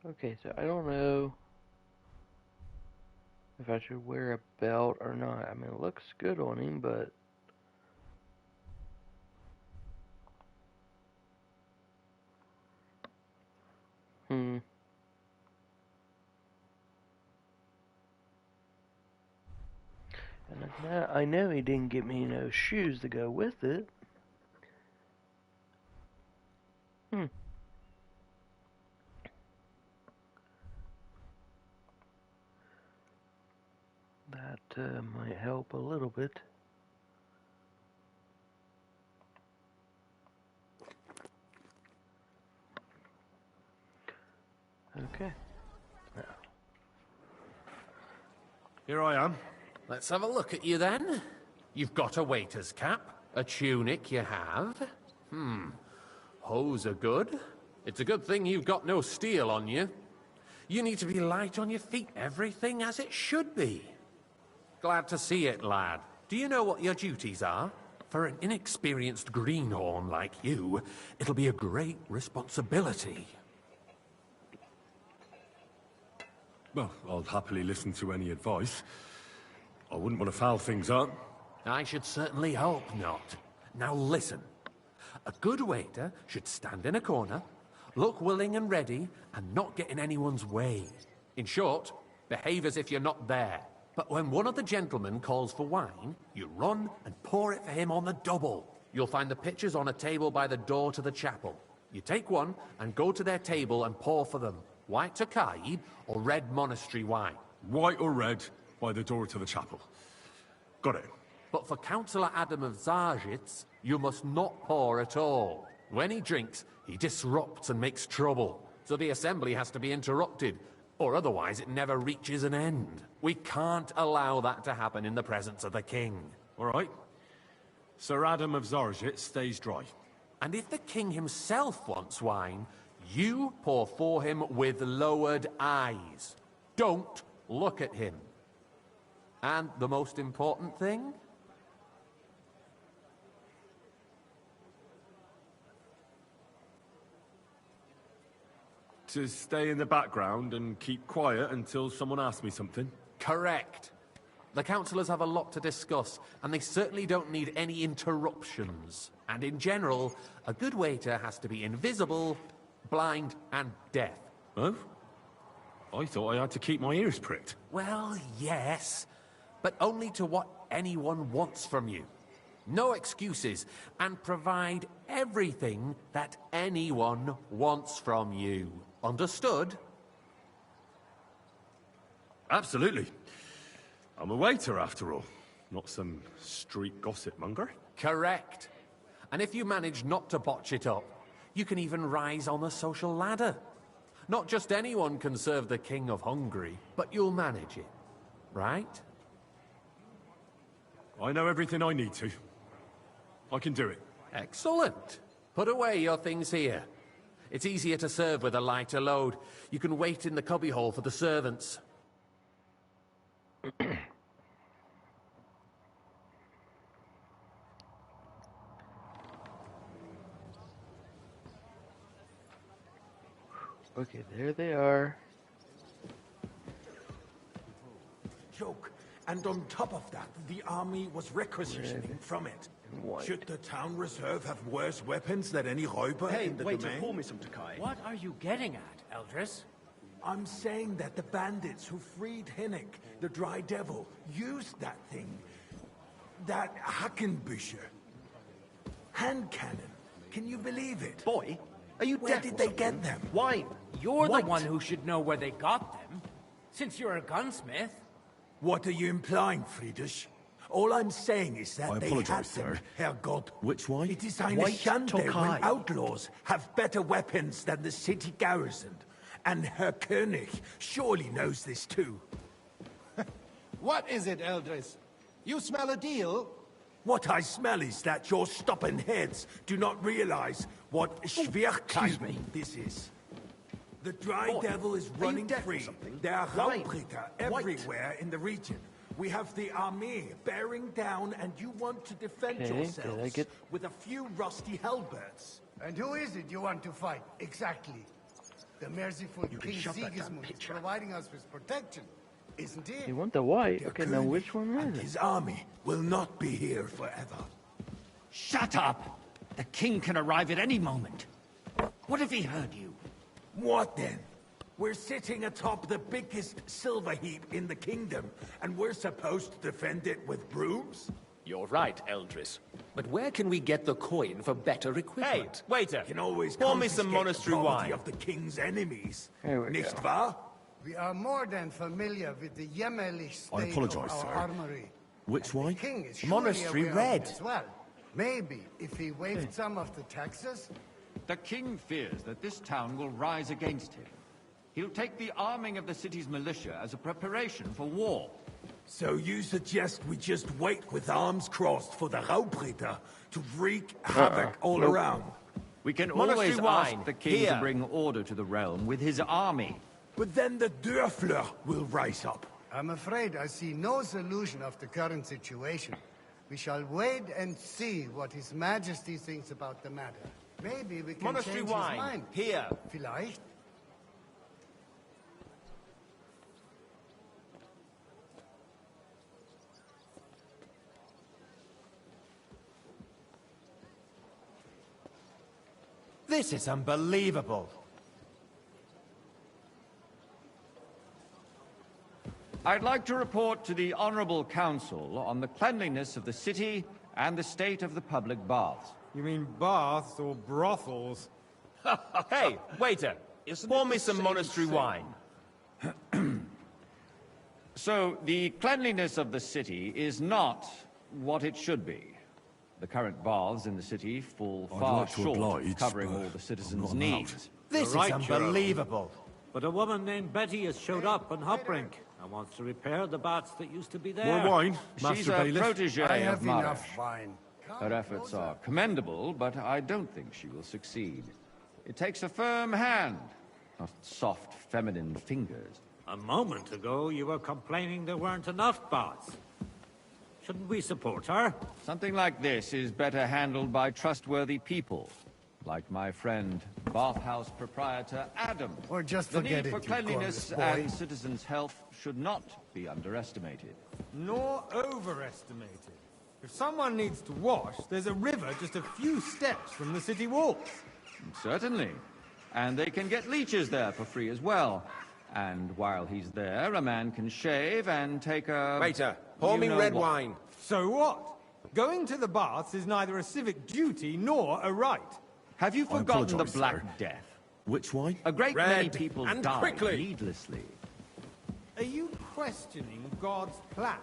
Okay, so I don't know if I should wear a belt or not. I mean, it looks good on him, but and I know he didn't get me no shoes to go with it. might help a little bit. Okay. Now. Here I am. Let's have a look at you then. You've got a waiter's cap, a tunic you have. Hose are good. It's a good thing you've got no steel on you. You need to be light on your feet, everything as it should be. Glad to see it, lad. Do you know what your duties are? For an inexperienced greenhorn like you, it'll be a great responsibility. Well, I'll happily listen to any advice. I wouldn't want to foul things up. I should certainly hope not. Now listen. A good waiter should stand in a corner, look willing and ready, and not get in anyone's way. In short, behave as if you're not there. But when one of the gentlemen calls for wine, you run and pour it for him on the double. You'll find the pitchers on a table by the door to the chapel. You take one and go to their table and pour for them. White Tokaib or red monastery wine. White or red by the door to the chapel. Got it. But for Councillor Adam of Zarzhitz, you must not pour at all. When he drinks, he disrupts and makes trouble. So the assembly has to be interrupted, or otherwise it never reaches an end. We can't allow that to happen in the presence of the king. All right. Sir Adam of Zarzhitz stays dry. And if the king himself wants wine, you pour for him with lowered eyes. Don't look at him. And the most important thing? To stay in the background and keep quiet until someone asks me something? Correct. The councillors have a lot to discuss, and they certainly don't need any interruptions. And in general, a good waiter has to be invisible, blind, and deaf. Oh? I thought I had to keep my ears pricked. Well, yes, but only to what anyone wants from you. No excuses, and provide everything that anyone wants from you. Understood? Absolutely. I'm a waiter, after all. Not some street gossip monger. Correct. And if you manage not to botch it up, you can even rise on the social ladder. Not just anyone can serve the King of Hungary, but you'll manage it. Right? I know everything I need to. I can do it. Excellent. Put away your things here. It's easier to serve with a lighter load. You can wait in the cubbyhole for the servants. Okay, there they are. Joke. And on top of that, the army was requisitioning from it. Should the town reserve have worse weapons than any Räuber in the domain? Pour me some Tokai. What are you getting at, Eldris? I'm saying that the bandits who freed Hinnick, the Dry Devil, used that thing. That Hackenbücher. Hand cannon. Can you believe it? Boy, are you Where deaf did or they something? get them? Why, you're What? the one who should know where they got them. Since you're a gunsmith. What are you implying, Friedrich? All I'm saying is that I they apologize, had sir. them, Herrgott. Which one? It is eine White Schande when Tokai. outlaws have better weapons than the city garrison. And Herr König surely knows this too. What is it, Eldris? You smell a deal? What I smell is that your stubborn heads do not realize what Schwierigkeiten this is. The Dry Boy, Devil is are you running deaf or free. something? There are Why? Raubritter White. everywhere in the region. We have the army bearing down, and you want to defend Okay, yourselves did I get- with a few rusty halberds. And who is it you want to fight, exactly? The merciful You can King shut that damn Sigismund is picture. providing us with protection, isn't it? You want the white? Herr Okay, now König which one and is it? his army will not be here forever. Shut up! The king can arrive at any moment. What if he heard you? What then? We're sitting atop the biggest silver heap in the kingdom, and we're supposed to defend it with brooms? You're right, Eldris. But where can we get the coin for better Hey, equipment? waiter. Can always Pour me some confiscate monastery the property wine. of the king's enemies. Here we Nicht go. wahr? We are more than familiar with the Yemeli state I apologize, of our sir. armory. Which The wine? king is surely Monastery aware of red. it as well. Maybe if he waived some of the taxes. The king fears that this town will rise against him. He'll take the arming of the city's militia as a preparation for war. So you suggest we just wait with arms crossed for the Raubritter to wreak havoc all around? We can Monastery always wine. ask the king Here. to bring order to the realm with his army. But then the Dörfler will rise up. I'm afraid I see no solution of the current situation. We shall wait and see what His Majesty thinks about the matter. Maybe we can Monastery change wine. his mind. Here. Vielleicht. This is unbelievable. I'd like to report to the Honorable Council on the cleanliness of the city and the state of the public baths. You mean baths or brothels? Hey, waiter. Pour me some monastery wine. So, the cleanliness of the city is not what it should be. The current baths in the city fall I'd far like to short oblige, of covering but all the I'm citizens' not allowed. needs. This You're is right, Gerald. unbelievable. But a woman named Betty has showed up on Hopbrink and wants to repair the baths that used to be there. More wine, She's Master a Bailiff. protege I of have Marash. enough wine. Her efforts are commendable, but I don't think she will succeed. It takes a firm hand, not soft, feminine fingers. A moment ago, you were complaining there weren't enough baths. Shouldn't we support her? Something like this is better handled by trustworthy people, like my friend, bathhouse proprietor Adam. Or just the forget need for it, you cleanliness glorious boy. and citizens' health should not be underestimated. Nor overestimated. If someone needs to wash, there's a river just a few steps from the city walls. Certainly. And they can get leeches there for free as well. And while he's there, a man can shave and take a... Waiter, pour me red wine. So what? Going to the baths is neither a civic duty nor a right. Have you I forgotten the apologise, Black sir. Death? Which wine? A great many Red, people and died quickly. needlessly. Are you questioning God's plan?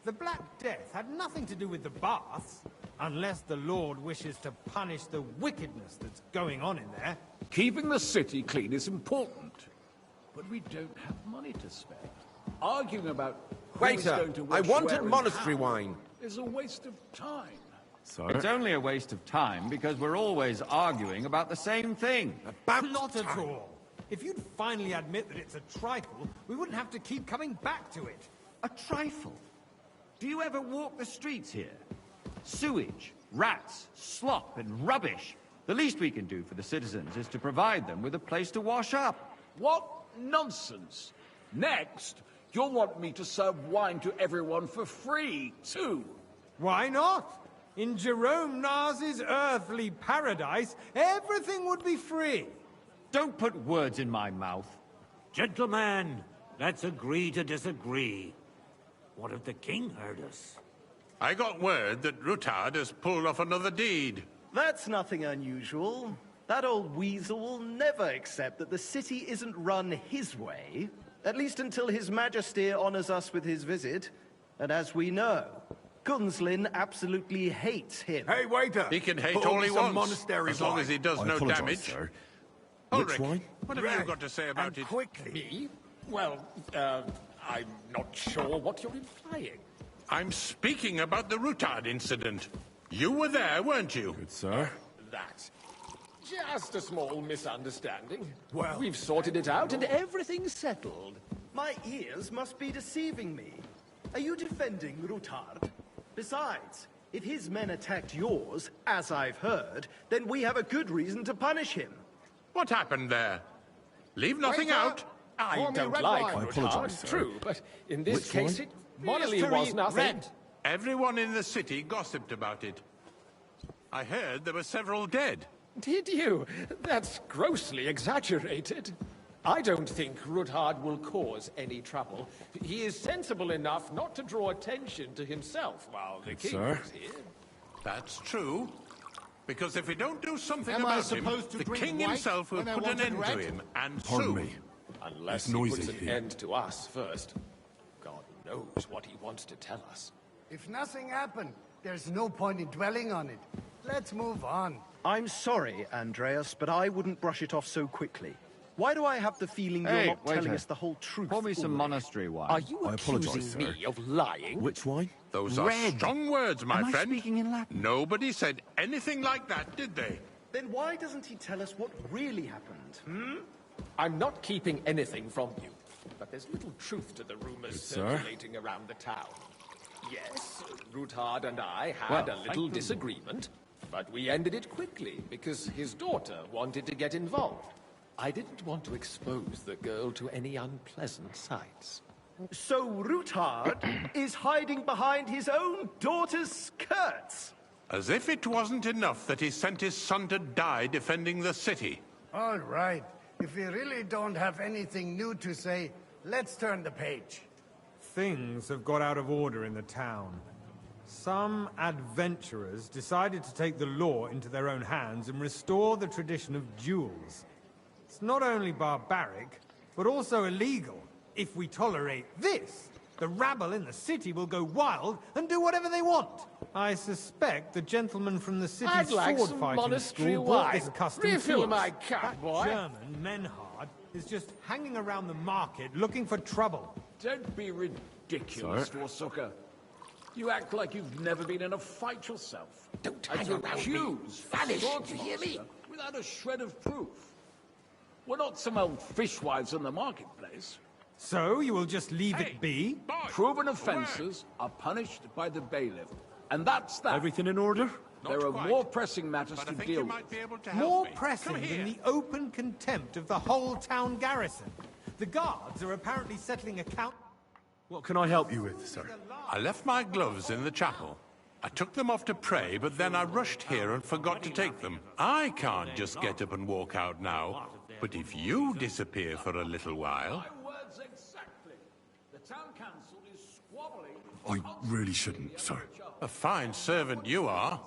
The Black Death had nothing to do with the baths, unless the Lord wishes to punish the wickedness that's going on in there. Keeping the city clean is important, but we don't have money to spend. Arguing about who is Waiter, going to I wash wanted where and monastery how wine. is a waste of time. Sir? It's only a waste of time because we're always arguing about the same thing. Not at all. If you'd finally admit that it's a trifle, we wouldn't have to keep coming back to it. A trifle? Do you ever walk the streets here? Sewage, rats, slop, and rubbish. The least we can do for the citizens is to provide them with a place to wash up. What nonsense! Next, you'll want me to serve wine to everyone for free, too. Why not? In Jerome Nas's earthly paradise, everything would be free. Don't put words in my mouth. Gentlemen, let's agree to disagree. What if the king heard us? I got word that Rutard has pulled off another deed. That's nothing unusual. That old weasel will never accept that the city isn't run his way, at least until His Majesty honors us with his visit. And as we know, Gunslin absolutely hates him. Hey, waiter! He can hate Pour all me he some wants, monastery as long wine. as he does I no apologise, damage. sir. Ulrich, Which wine? what have you got to say about it? Quickly. Me? Well, I'm not sure what you're implying. I'm speaking about the Rutard incident. You were there, weren't you? Good, sir. That's just a small misunderstanding. Well, we've sorted it out and everything's settled. My ears must be deceiving me. Are you defending Rutard? Besides, if his men attacked yours, as I've heard, then we have a good reason to punish him. What happened there? Leave nothing Waiter, out. I pour me don't red like wine. I apologise, Rutard, sir. true, but in this Which case wine? it really was nothing. Red. Everyone in the city gossiped about it. I heard there were several dead. Did you? That's grossly exaggerated. I don't think Rutard will cause any trouble. He is sensible enough not to draw attention to himself while the king sir. is here. That's true. Because if we don't do something Am I about him, supposed to the drink king white himself will when I put an wanted end red? to him, and Pardon soon. me. Unless It's he noisy puts an here. end to us first. God knows what he wants to tell us. If nothing happened, there's no point in dwelling on it. Let's move on. I'm sorry, Andreas, but I wouldn't brush it off so quickly. Why do I have the feeling you're Hey, not waiter. telling us the whole truth? Pour me some already? monastery wine. Are you accusing me of lying? Which wine? Those are Red. strong words, my Am I friend. speaking in Latin? Nobody said anything like that, did they? Then why doesn't he tell us what really happened? I'm not keeping anything from you, but there's little truth to the rumors Good, sir. circulating around the town. Yes, Ruthard and I had Well, a little thank you. disagreement, but we ended it quickly because his daughter wanted to get involved. I didn't want to expose the girl to any unpleasant sights. So Ruthard is hiding behind his own daughter's skirts. As if it wasn't enough that he sent his son to die defending the city. All right. If we really don't have anything new to say, let's turn the page. Things have got out of order in the town. Some adventurers decided to take the law into their own hands and restore the tradition of duels. It's not only barbaric, but also illegal. If we tolerate this, the rabble in the city will go wild and do whatever they want. I suspect the gentleman from the city's I'd like sword some fighting monastery school brought wine. this custom Refill to us. my cup, That boy. German, Menhard, is just hanging around the market looking for trouble. Don't be ridiculous, Sir? Forsucker. You act like you've never been in a fight yourself. Don't And hang you around me. accuse Vanish, Swordsmaster you hear me? without a shred of proof. We're not some old fishwives in the marketplace. So you will just leave it be? Proven offences are punished by the bailiff. And that's that. Everything in order? There are more pressing matters to deal with. More pressing than the open contempt of the whole town garrison. The guards are apparently settling account. What can I help you with, sir? I left my gloves in the chapel. I took them off to pray, but then I rushed here and forgot to take them. I can't just get up and walk out now. But if you disappear for a little while... My words exactly. The town council is squabbling. I really shouldn't, sir. A fine servant you are.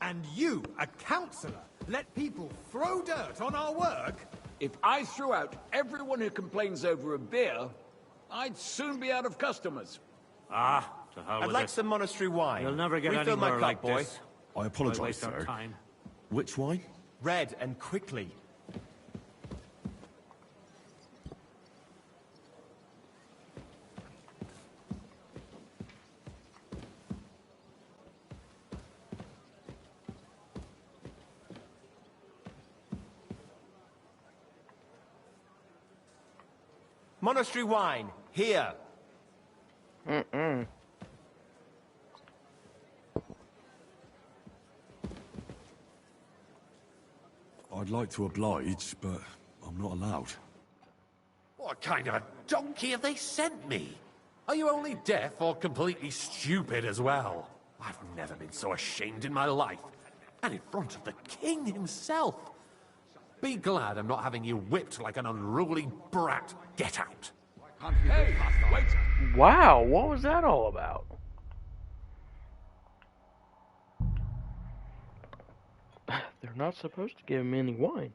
And you, a councillor, let people throw dirt on our work? If I threw out everyone who complains over a beer, I'd soon be out of customers. Ah, to hell I'd with like it. some monastery wine. You'll never get Refill my anywhere cup, like boy. this. I apologise, waste our sir. time. Which wine? Red and quickly. Monastery wine, here. Mm-mm. I'd like to oblige, but I'm not allowed. What kind of a donkey have they sent me? Are you only deaf or completely stupid as well? I've never been so ashamed in my life. And in front of the king himself. Be glad I'm not having you whipped like an unruly brat. Get out. Hey, wait! Wow, what was that all about? They're not supposed to give him any wine.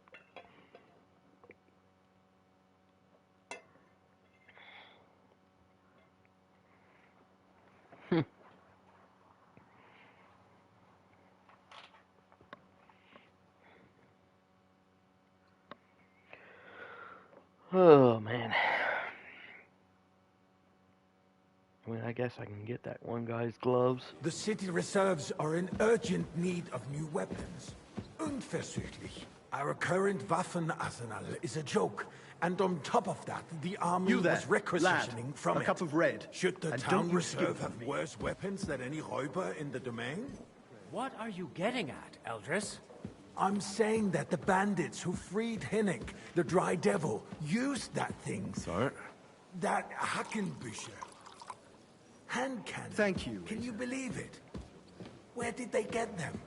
Oh, man. I mean, I guess I can get that one guy's gloves. The city reserves are in urgent need of new weapons. Unverzüglich. Our current Waffenarsenal is a joke. And on top of that, the army You there, was requisitioning lad, from a it. cup of red. Should the And town don't you skip reserve from have me. worse weapons than any Räuber in the domain? What are you getting at, Eldris? I'm saying that the bandits who freed Hinnick, the Dry Devil, used that thing. Sir? That Hackenbücher. Hand cannon. Thank you. Can you believe it? Where did they get them?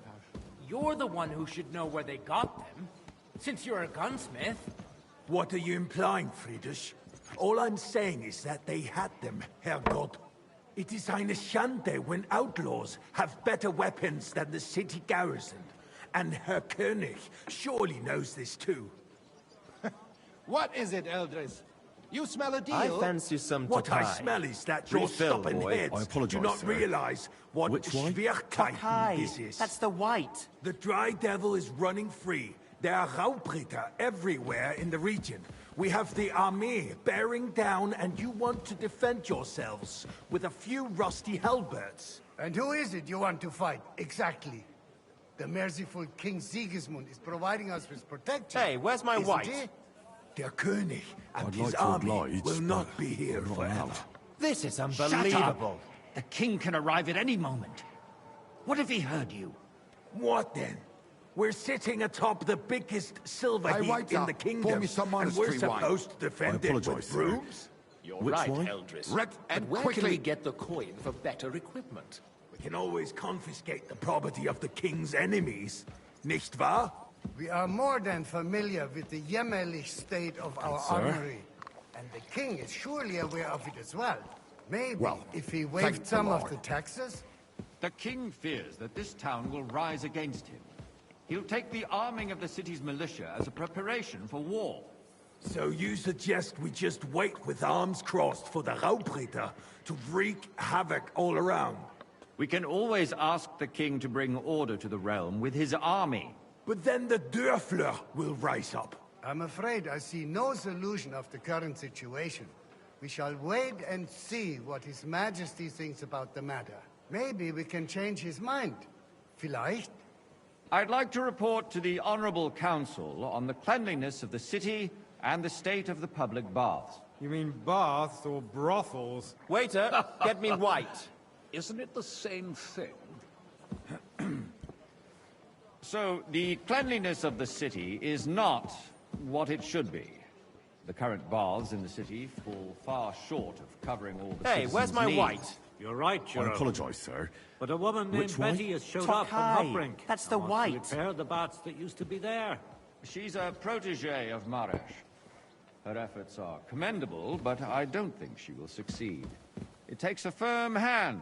You're the one who should know where they got them, since you're a gunsmith. What are you implying, Friedrich? All I'm saying is that they had them, Herrgott. It is eine Schande when outlaws have better weapons than the city garrison. And Herr König surely knows this too. What is it, Eldris? You smell a deal? I fancy some What I Tokai. smell is that your Refill, stubborn boy. heads I apologize, do not sir. realize what Which one? Schwierigkeiten this is. That's the white. The Dry Devil is running free. There are Raubritter everywhere in the region. We have the army bearing down, and you want to defend yourselves with a few rusty halberds. And who is it you want to fight, exactly? The merciful King Sigismund is providing us with protection. Hey, where's my isn't white? he? Der König and I'd his like to army oblige, will not but be here I'm not forever. allowed. This is Shut unbelievable. up! The king can arrive at any moment. What if he heard you? What then? We're sitting atop the biggest silver Hey, heap wait in up. the kingdom, Pour me some and we're monastery wine. supposed to defend it with brooms? You're Which right, one? Eldris. Red, and and where can quickly. we get the coin for better equipment? We can always confiscate the property of the king's enemies, nicht wahr? We are more than familiar with the jämmerlich state of our Sir? armory. And the king is surely aware of it as well. Maybe Well, if he thank waived the some of Lord. the taxes? The king fears that this town will rise against him. He'll take the arming of the city's militia as a preparation for war. So you suggest we just wait with arms crossed for the Raubritter to wreak havoc all around? We can always ask the king to bring order to the realm with his army. But then the Dörfler will rise up. I'm afraid I see no solution of the current situation. We shall wait and see what His Majesty thinks about the matter. Maybe we can change his mind. Vielleicht? I'd like to report to the Honorable Council on the cleanliness of the city and the state of the public baths. You mean baths or brothels? Waiter, get me white. Isn't it the same thing? So, the cleanliness of the city is not what it should be. The current baths in the city fall far short of covering all the Hey, where's citizens' my needs. white? You're right, I Jerome. apologize, sir. But a woman named Which one? Betty has showed up from Tokai. Hopbrink. That's the and wants white. to repair the baths that used to be there. She's a protege of Maresh. Her efforts are commendable, but I don't think she will succeed. It takes a firm hand,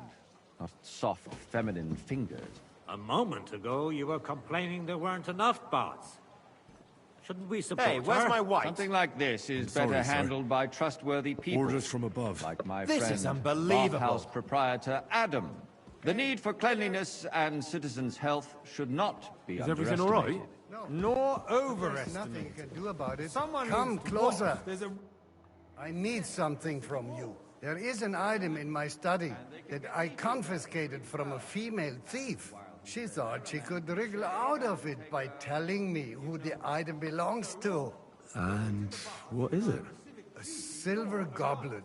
not soft, feminine fingers. A moment ago, you were complaining there weren't enough baths. Shouldn't we support Hey, where's her? my white? Something like this is sorry, better sir. handled by trustworthy people. Orders from above. Like my This friend, is unbelievable. bathhouse proprietor Adam. The need for cleanliness and citizens' health should not be Is everything all right? Nor There's overestimate. nothing you can do about it. Someone Come needs to closer. watch. There's a... I need something from you. There is an item in my study that I confiscated from a female thief. She thought she could wriggle out of it by telling me who the item belongs to. And what is it? A silver goblet.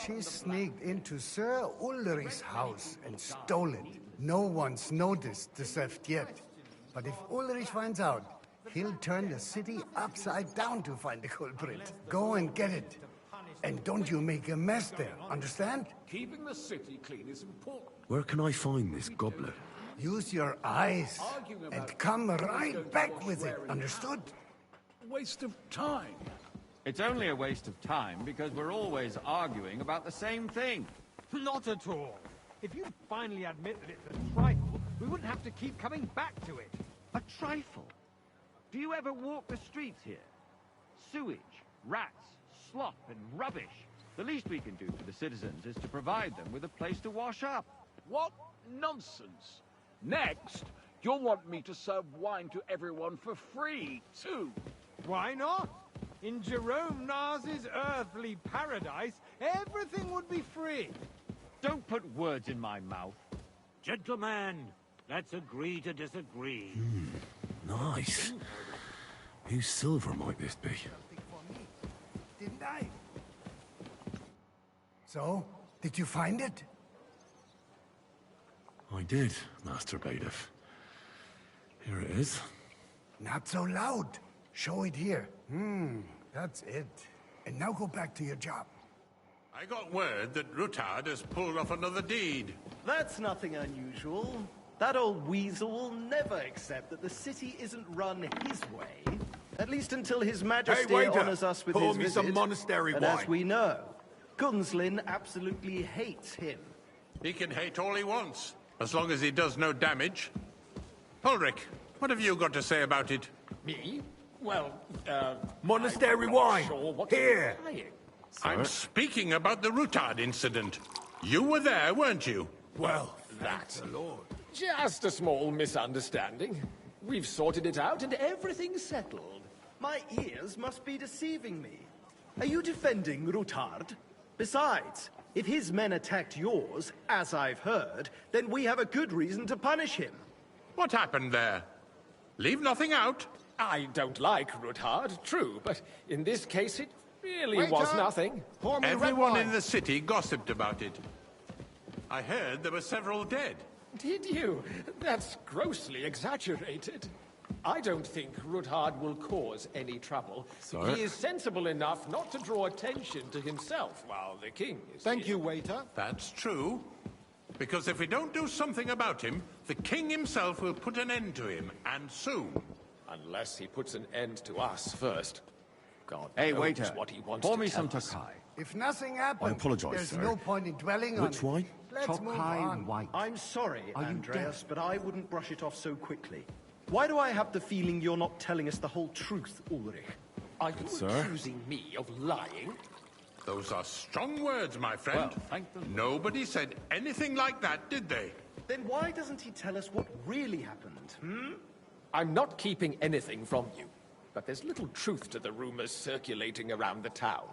She sneaked into Sir Ulrich's house and stole it. No one's noticed the theft yet. But if Ulrich finds out, he'll turn the city upside down to find the culprit. Go and get it. And don't you make a mess there, understand? Keeping the city clean is important. Where can I find this goblet? Use your eyes and come right back with it, understood? Waste of time. It's only a waste of time because we're always arguing about the same thing. Not at all. If you finally admitted it's a trifle, we wouldn't have to keep coming back to it. A trifle? Do you ever walk the streets here? Sewage, rats, slop, and rubbish. The least we can do for the citizens is to provide them with a place to wash up. What nonsense. Next, you'll want me to serve wine to everyone for free, too. Why not? In Jerome Nars's earthly paradise, everything would be free. Don't put words in my mouth. Gentlemen, let's agree to disagree. Nice. Whose silver might this be? Didn't I? So, did you find it? I did, Master Bailiff. Here it is. Not so loud. Show it here. That's it. And now go back to your job. I got word that Rutard has pulled off another deed. That's nothing unusual. That old weasel will never accept that the city isn't run his way. At least until His Majesty waiter, honors us with pour his me visit. some monastery and as wine. we know, Gunslin absolutely hates him. He can hate all he wants, as long as he does no damage. Ulrich, what have you got to say about it? Me? Well, Monastery wine! Sure what Here! I'm speaking about the Rutard incident. You were there, weren't you? Well, that's the Lord. Just a small misunderstanding. We've sorted it out and everything's settled. My ears must be deceiving me. Are you defending Rutard? Besides, if his men attacked yours, as I've heard, then we have a good reason to punish him. What happened there? Leave nothing out? I don't like Rutard, true, but in this case it really Waiter, was nothing. Everyone in the city gossiped about it. I heard there were several dead. Did you? That's grossly exaggerated. I don't think Rutard will cause any trouble. Sir? He is sensible enough not to draw attention to himself while the king is Thank you, waiter. That's true. Because if we don't do something about him, the king himself will put an end to him, and soon. Unless he puts an end to us first. God Hey, knows waiter, what he wants pour to me tell some us. Tokai. If nothing happens, I apologize, there's sir. no point in dwelling on Which it. wine? Let's move on. white. I'm sorry, Are you Andreas, deaf? but I wouldn't brush it off so quickly. Why do I have the feeling you're not telling us the whole truth, Ulrich? Are you accusing me of lying? Those are strong words, my friend. Well, thank the Lord. Nobody said anything like that, did they? Then why doesn't he tell us what really happened, hmm? I'm not keeping anything from you, but there's little truth to the rumors circulating around the town.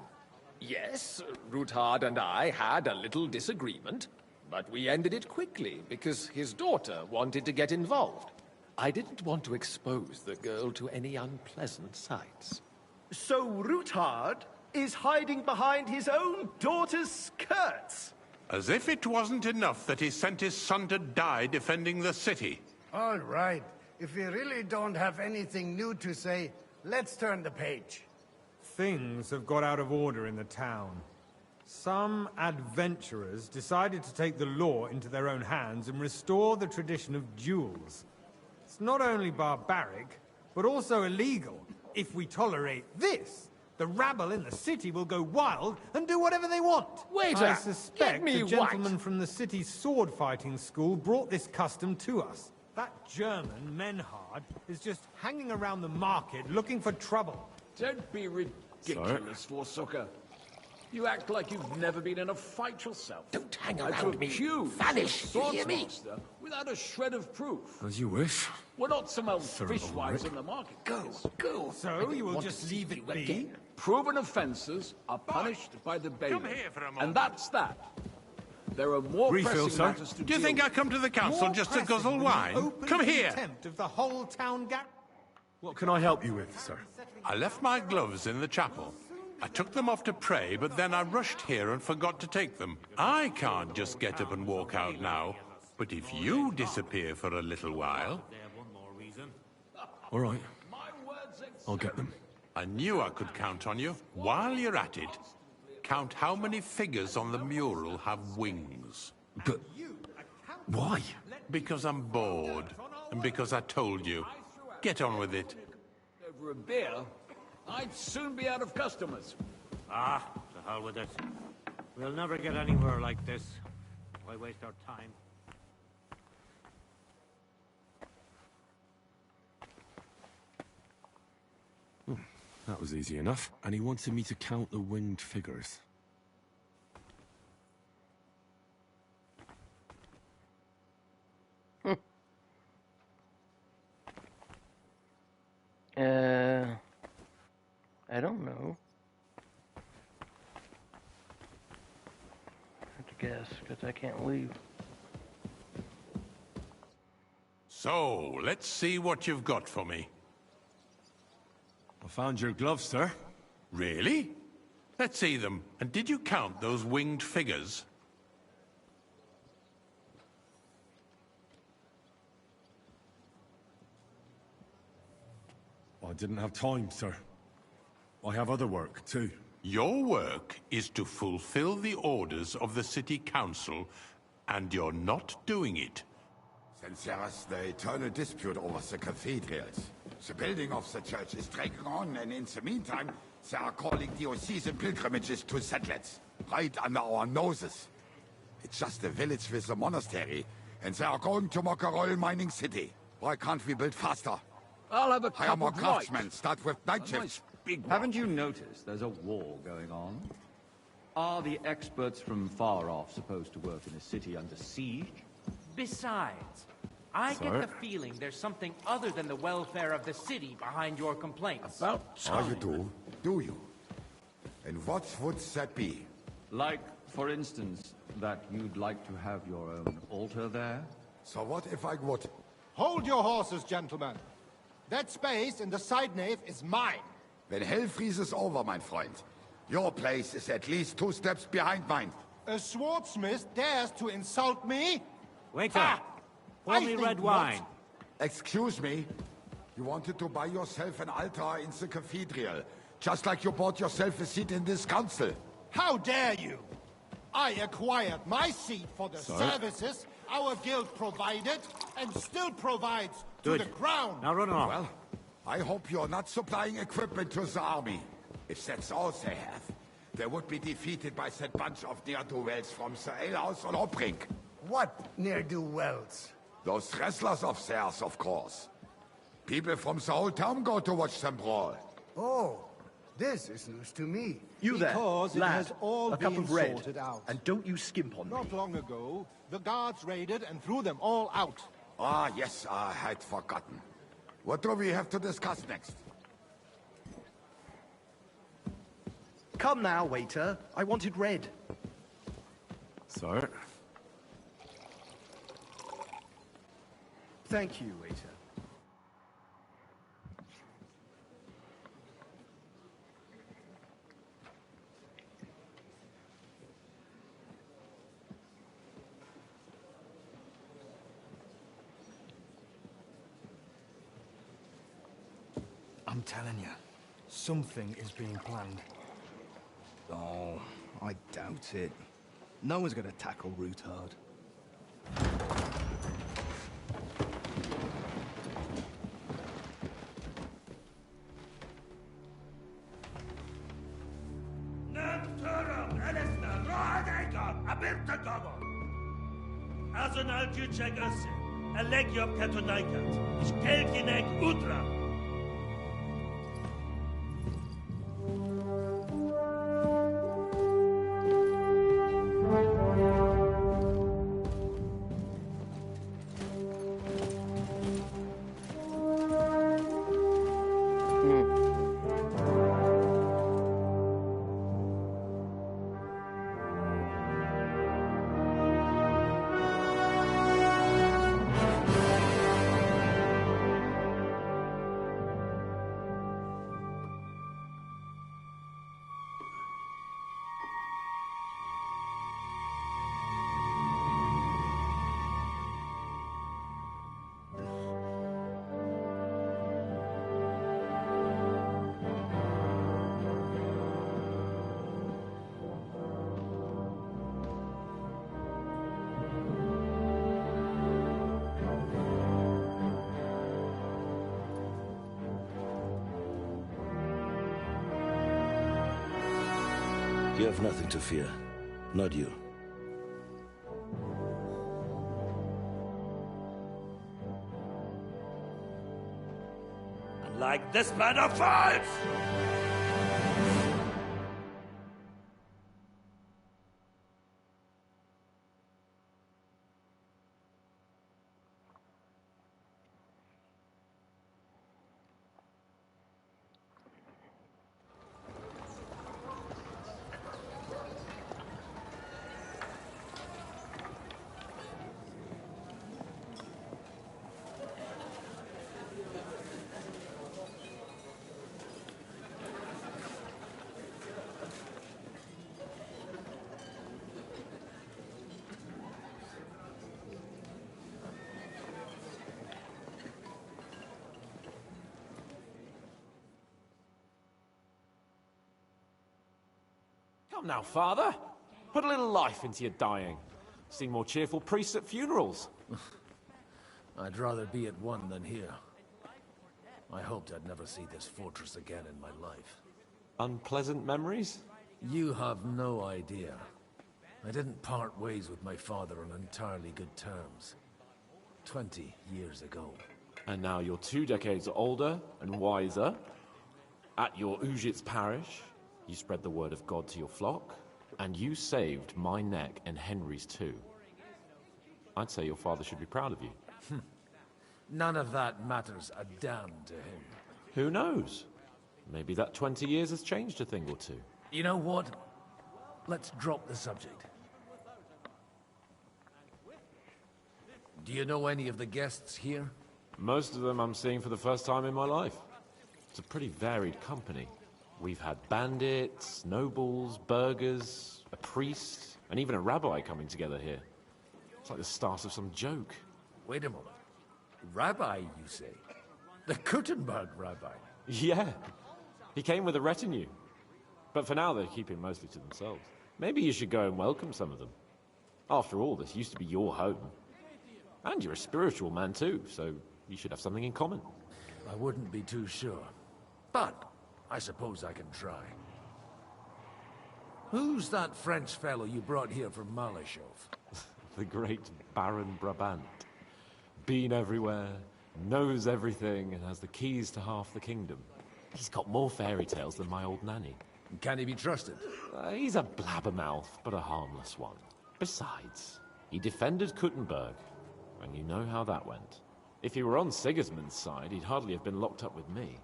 Yes, Rutard and I had a little disagreement, but we ended it quickly because his daughter wanted to get involved. I didn't want to expose the girl to any unpleasant sights. So Rutard is hiding behind his own daughter's skirts? As if it wasn't enough that he sent his son to die defending the city. All right. If we really don't have anything new to say, let's turn the page. Things have got out of order in the town. Some adventurers decided to take the law into their own hands and restore the tradition of duels. It's not only barbaric, but also illegal. If we tolerate this, the rabble in the city will go wild and do whatever they want. Waiter, I suspect get me the gentleman white. from the city's sword-fighting school brought this custom to us. That German, Menhard, is just hanging around the market looking for trouble. Don't be ridiculous, Forsucker. You act like you've never been in a fight yourself. Don't hang And around to me. accuse Vanish, a you hear me? swordsmaster without a shred of proof. As you wish. We're not some old Sir fishwives Ulrich. in the market. Go. So you will just leave it be? Again. Proven offences are punished by the bailiff. here for a moment. And that's that. There are more Refill, pressing sir. matters to Do you deal think I with. come to the council More just to pressing guzzle than the wine? open Come here! contempt of the whole town What can I help you with, sir? I left my gloves in the chapel. I took them off to pray, but then I rushed here and forgot to take them. I can't just get up and walk out now. But if you disappear for a little while... All right. I'll get them. I knew I could count on you. While you're at it, count how many figures on the mural have wings. But why? Because I'm bored, and because I told you. Get on with it. Over a beer, I'd soon be out of customers. Ah, to hell with it. We'll never get anywhere like this. Why waste our time? That was easy enough. And he wanted me to count the winged figures. I don't know. I have to guess, because I can't leave. So, let's see what you've got for me. I found your gloves, sir. Really? Let's see them. And did you count those winged figures? I didn't have time, sir. I have other work, too. Your work is to fulfill the orders of the city council, and you're not doing it. Since there is the eternal dispute over the cathedrals, the building of the church is dragging on, and in the meantime, they are calling diocesan pilgrimages to settlers, right under our noses. It's just a village with a monastery, and they are going to mock a royal mining city. Why can't we build faster? I'll have a Hire cup more of craftsmen. white. Start with night A nice shifts. big one. Haven't you noticed there's a war going on? Are the experts from far off supposed to work in a city under siege? Besides, I get the feeling there's something other than the welfare of the city behind your complaints. Oh, you do? Do you? And what would that be? Like, for instance, that you'd like to have your own altar there? So what if I would? Hold your horses, gentlemen. That space in the side nave is mine. When hell freezes over, mein Freund, your place is at least 2 steps behind mine. A swordsmith dares to insult me? Waiter, pour me red wine. Excuse me? You wanted to buy yourself an altar in the cathedral, just like you bought yourself a seat in this council. How dare you? I acquired my seat for the services our guild provided and still provides to Good. the crown. Now run on. Well, I hope you're not supplying equipment to the army. If that's all they have, they would be defeated by that bunch of ne'er-do-wells from the alehouse on Hopbrink. What ne'er-do-wells? Those wrestlers of theirs, of course. People from the whole town go to watch them brawl. Oh, this is news to me. You there, Because it lad, has all a cup been of red, sorted out. and don't you skimp on me. Not long ago, the guards raided and threw them all out. Ah, yes, I had forgotten. What do we have to discuss next? Come now, waiter. I wanted red. Sir? Thank you, waiter. I'm telling you, something is being planned. Oh, I doubt it. No one's gonna tackle Rootard. Azon al-Juchek Össe, Elegiop Katonaikat, Ishkelkinek Udra. You have nothing to fear. Not you. Like this man of fights! Come now, Father. Put a little life into your dying. Seen more cheerful priests at funerals. I'd rather be at one than here. I hoped I'd never see this fortress again in my life. Unpleasant memories? You have no idea. I didn't part ways with my father on entirely good terms. 20 years ago. And now you're 2 decades older and wiser. At your Ujit's parish, you spread the word of God to your flock, and you saved my neck and Henry's too. I'd say your father should be proud of you. None of that matters a damn to him. Who knows? Maybe that 20 years has changed a thing or two. You know what? Let's drop the subject. Do you know any of the guests here? Most of them I'm seeing for the first time in my life. It's a pretty varied company. We've had bandits, nobles, burghers, a priest, and even a rabbi coming together here. It's like the start of some joke. Wait a moment. Rabbi, you say? The Kuttenberg rabbi? Yeah. He came with a retinue. But for now, they're keeping mostly to themselves. Maybe you should go and welcome some of them. After all, this used to be your home. And you're a spiritual man too, so you should have something in common. I wouldn't be too sure. But I suppose I can try. Who's that French fellow you brought here from Malashov? The great Baron Brabant. Been everywhere, knows everything, and has the keys to half the kingdom. He's got more fairy tales than my old nanny. Can he be trusted? He's a blabbermouth, but a harmless one. Besides, he defended Kuttenberg, and you know how that went. If he were on Sigismund's side, he'd hardly have been locked up with me.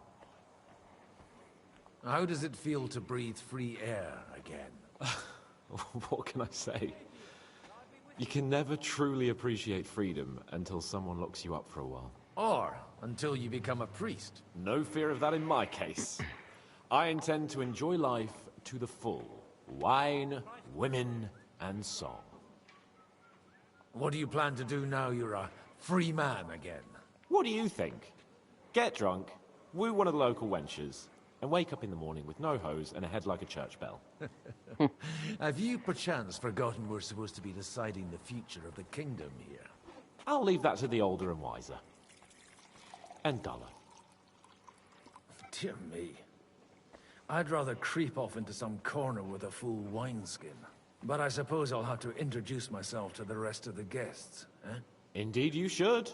How does it feel to breathe free air again? What can I say? You can never truly appreciate freedom until someone locks you up for a while. Or until you become a priest. No fear of that in my case. I intend to enjoy life to the full. Wine, women, and song. What do you plan to do now you're a free man again? What do you think? Get drunk, woo one of the local wenches, and wake up in the morning with no hose and a head like a church bell. Have you perchance forgotten we're supposed to be deciding the future of the kingdom here? I'll leave that to the older and wiser. And duller. Dear me. I'd rather creep off into some corner with a full wineskin. But I suppose I'll have to introduce myself to the rest of the guests, eh? Indeed you should.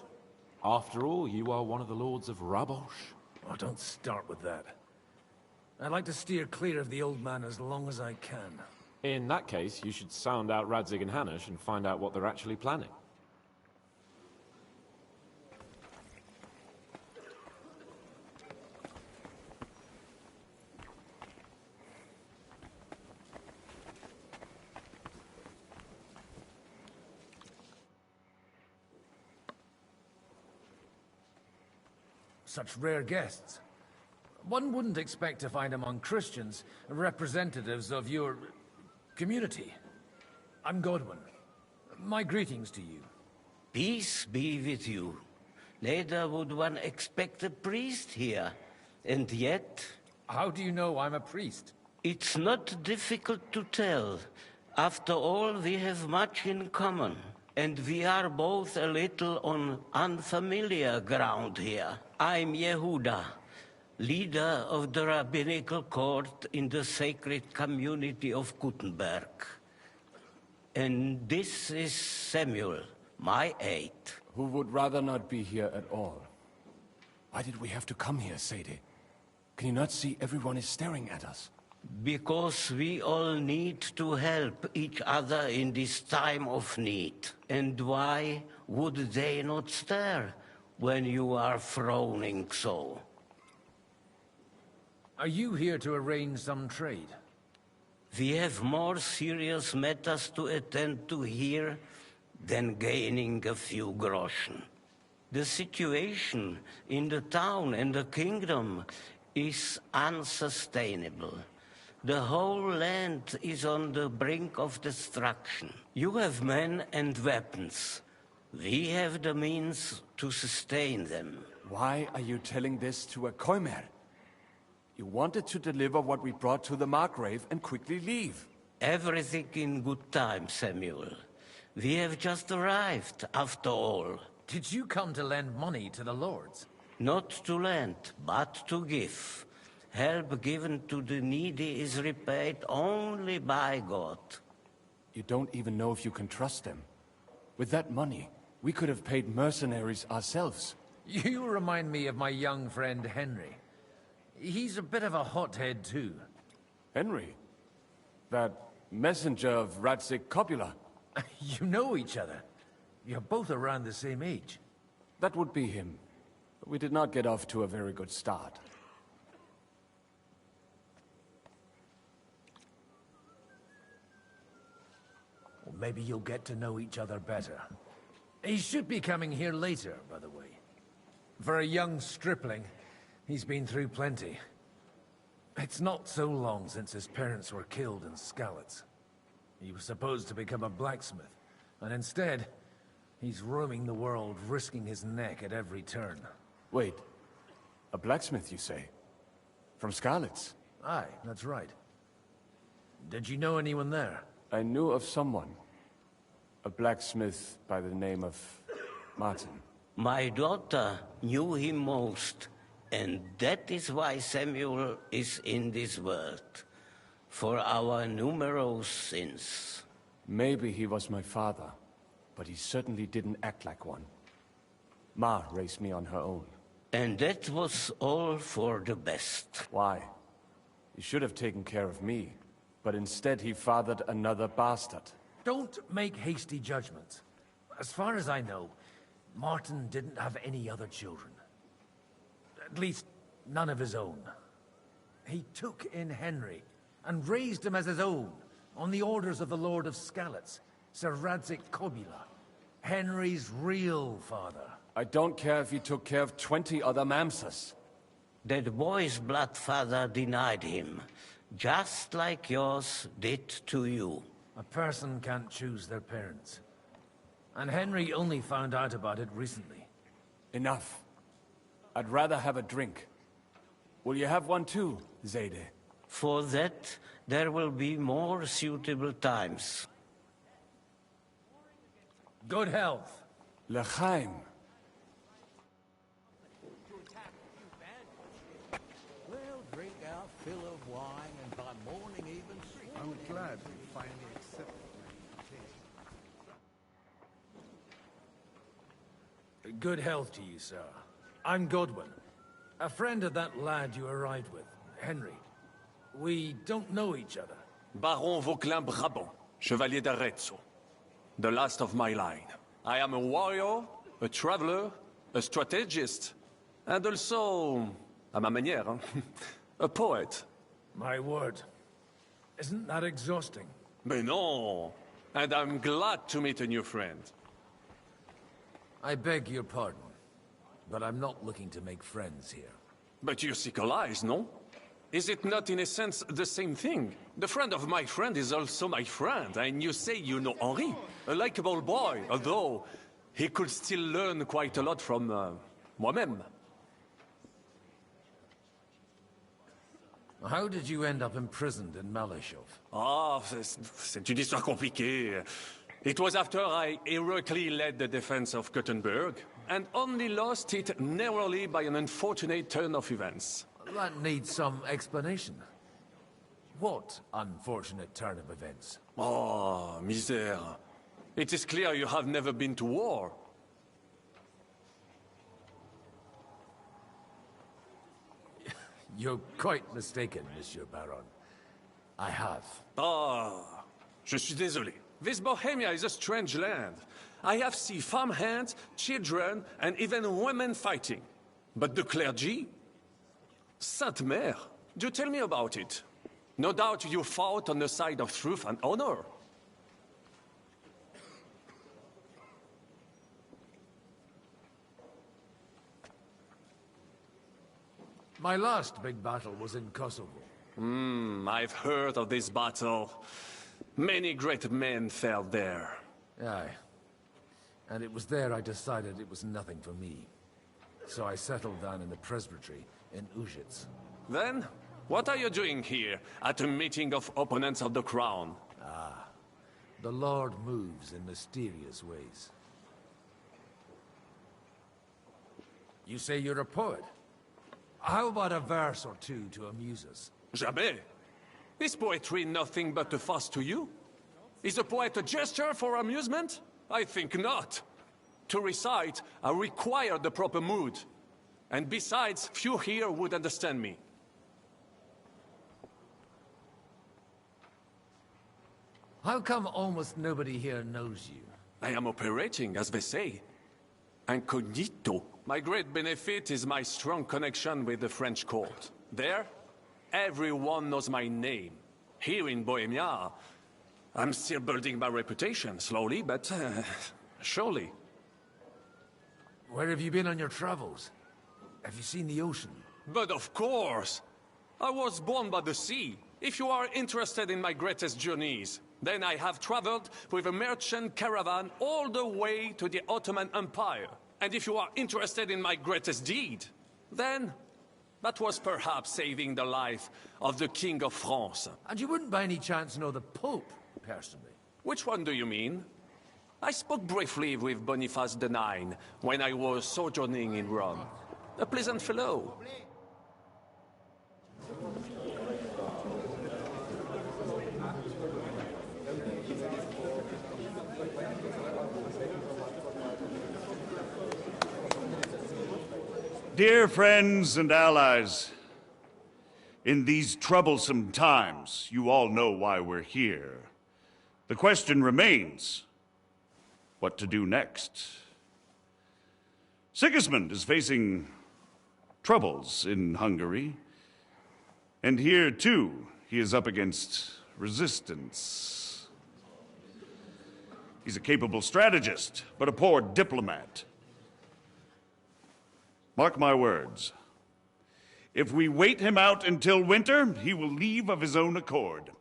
After all, you are one of the lords of Rabosh. Oh, don't start with that. I'd like to steer clear of the old man as long as I can. In that case, you should sound out Radzig and Hanush and find out what they're actually planning. Such rare guests. One wouldn't expect to find among Christians representatives of your community. I'm Godwin. My greetings to you. Peace be with you. Neither would one expect a priest here. And yet... How do you know I'm a priest? It's not difficult to tell. After all, we have much in common. And we are both a little on unfamiliar ground here. I'm Yehuda, leader of the rabbinical court in the sacred community of Kuttenberg. And this is Samuel, my aide. Who would rather not be here at all. Why did we have to come here, Sadie? Can you not see everyone is staring at us? Because we all need to help each other in this time of need. And why would they not stare when you are frowning so? Are you here to arrange some trade? We have more serious matters to attend to here than gaining a few groschen. The situation in the town and the kingdom is unsustainable. The whole land is on the brink of destruction. You have men and weapons. We have the means to sustain them. Why are you telling this to a Koimer? You wanted to deliver what we brought to the Margrave and quickly leave. Everything in good time, Samuel. We have just arrived, after all. Did you come to lend money to the lords? Not to lend, but to give. Help given to the needy is repaid only by God. You don't even know if you can trust them. With that money, we could have paid mercenaries ourselves. You remind me of my young friend Henry. He's a bit of a hothead too. Henry? That messenger of Radzik Copula? You know each other. You're both around the same age. That would be him. But we did not get off to a very good start. Well, maybe you'll get to know each other better. He should be coming here later, by the way. For a young stripling, he's been through plenty. It's not so long since his parents were killed in Skalitz. He was supposed to become a blacksmith, and instead, he's roaming the world, risking his neck at every turn. Wait, a blacksmith, you say? From Skalitz? Aye, that's right. Did you know anyone there? I knew of someone. A blacksmith by the name of Martin. My daughter knew him most, and that is why Samuel is in this world. For our numerous sins. Maybe he was my father, but he certainly didn't act like one. Ma raised me on her own. And that was all for the best. Why? He should have taken care of me, but instead he fathered another bastard. Don't make hasty judgments. As far as I know, Martin didn't have any other children. At least, none of his own. He took in Henry, and raised him as his own, on the orders of the Lord of Skalitz, Sir Radzik Copula, Henry's real father. I don't care if he took care of 20 other mamsas. That boy's blood father denied him, just like yours did to you. A person can't choose their parents. And Henry only found out about it recently. Enough. I'd rather have a drink. Will you have one too, Zayde? For that, there will be more suitable times. Good health. L'chaim. Well, drink our fill of wine, and by morning even... I'm glad we finally accepted my invitation. Good health to you, sir. I'm Godwin, a friend of that lad you arrived with, Henry. We don't know each other. Baron Vauclin Brabant, Chevalier d'Arezzo. The last of my line. I am a warrior, a traveler, a strategist, and also, à ma manière, a poet. My word. Isn't that exhausting? Mais non! And I'm glad to meet a new friend. I beg your pardon, but I'm not looking to make friends here. But you seek allies, no? Is it not in a sense the same thing? The friend of my friend is also my friend, and you say you know Henri, a likable boy, although he could still learn quite a lot from moi-même. How did you end up imprisoned in Malashov? Ah, c'est une histoire compliquée. It was after I heroically led the defense of Gothenburg, and only lost it narrowly by an unfortunate turn of events. That needs some explanation. What unfortunate turn of events? Oh, misère. It is clear you have never been to war. You're quite mistaken, Monsieur Baron. I have. Ah, je suis désolé. This Bohemia is a strange land. I have seen farmhands, children, and even women fighting. But the clergy? Sainte Mère, do tell me about it. No doubt you fought on the side of truth and honor. My last big battle was in Kosovo. I've heard of this battle. Many great men fell there. Aye. And it was there I decided it was nothing for me. So I settled down in the presbytery in Ujits. Then, what are you doing here, at a meeting of opponents of the crown? Ah, the Lord moves in mysterious ways. You say you're a poet? How about a verse or two to amuse us? Jamais. Is poetry nothing but a farce to you? Is a poet a gesture for amusement? I think not. To recite, I require the proper mood. And besides, few here would understand me. How come almost nobody here knows you? I am operating, as they say, incognito. My great benefit is my strong connection with the French court. There, everyone knows my name. Here in Bohemia, I'm still building my reputation, slowly, but surely. Where have you been on your travels? Have you seen the ocean? But of course! I was born by the sea. If you are interested in my greatest journeys, then I have traveled with a merchant caravan all the way to the Ottoman Empire. And if you are interested in my greatest deed, then that was perhaps saving the life of the King of France. And you wouldn't by any chance know the Pope, personally? Which one do you mean? I spoke briefly with Boniface IX when I was sojourning in Rome. A pleasant fellow. Dear friends and allies, in these troublesome times, you all know why we're here. The question remains, what to do next? Sigismund is facing troubles in Hungary, and here, too, he is up against resistance. He's a capable strategist, but a poor diplomat. Mark my words. If we wait him out until winter, he will leave of his own accord.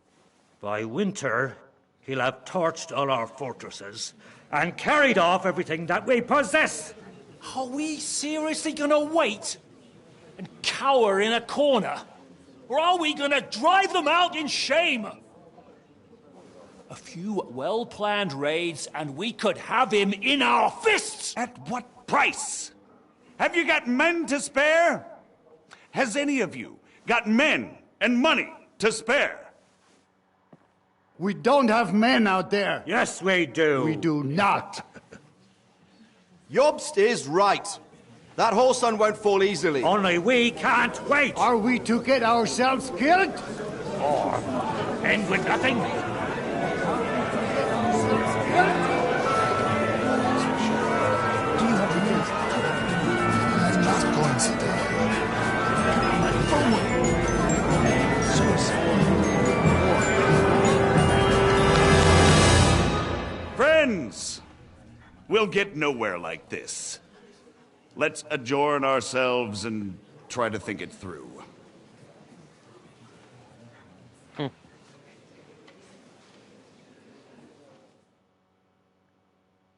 By winter, he'll have torched all our fortresses and carried off everything that we possess. Are we seriously gonna wait and cower in a corner? Or are we gonna drive them out in shame? A few well-planned raids and we could have him in our fists! At what price? Have you got men to spare? Has any of you got men and money to spare? We don't have men out there. Yes, we do. We do not. Jobst is right. That whole sun won't fall easily. Only we can't wait. Are we to get ourselves killed? Or end with nothing? Friends, we'll get nowhere like this. Let's adjourn ourselves and try to think it through.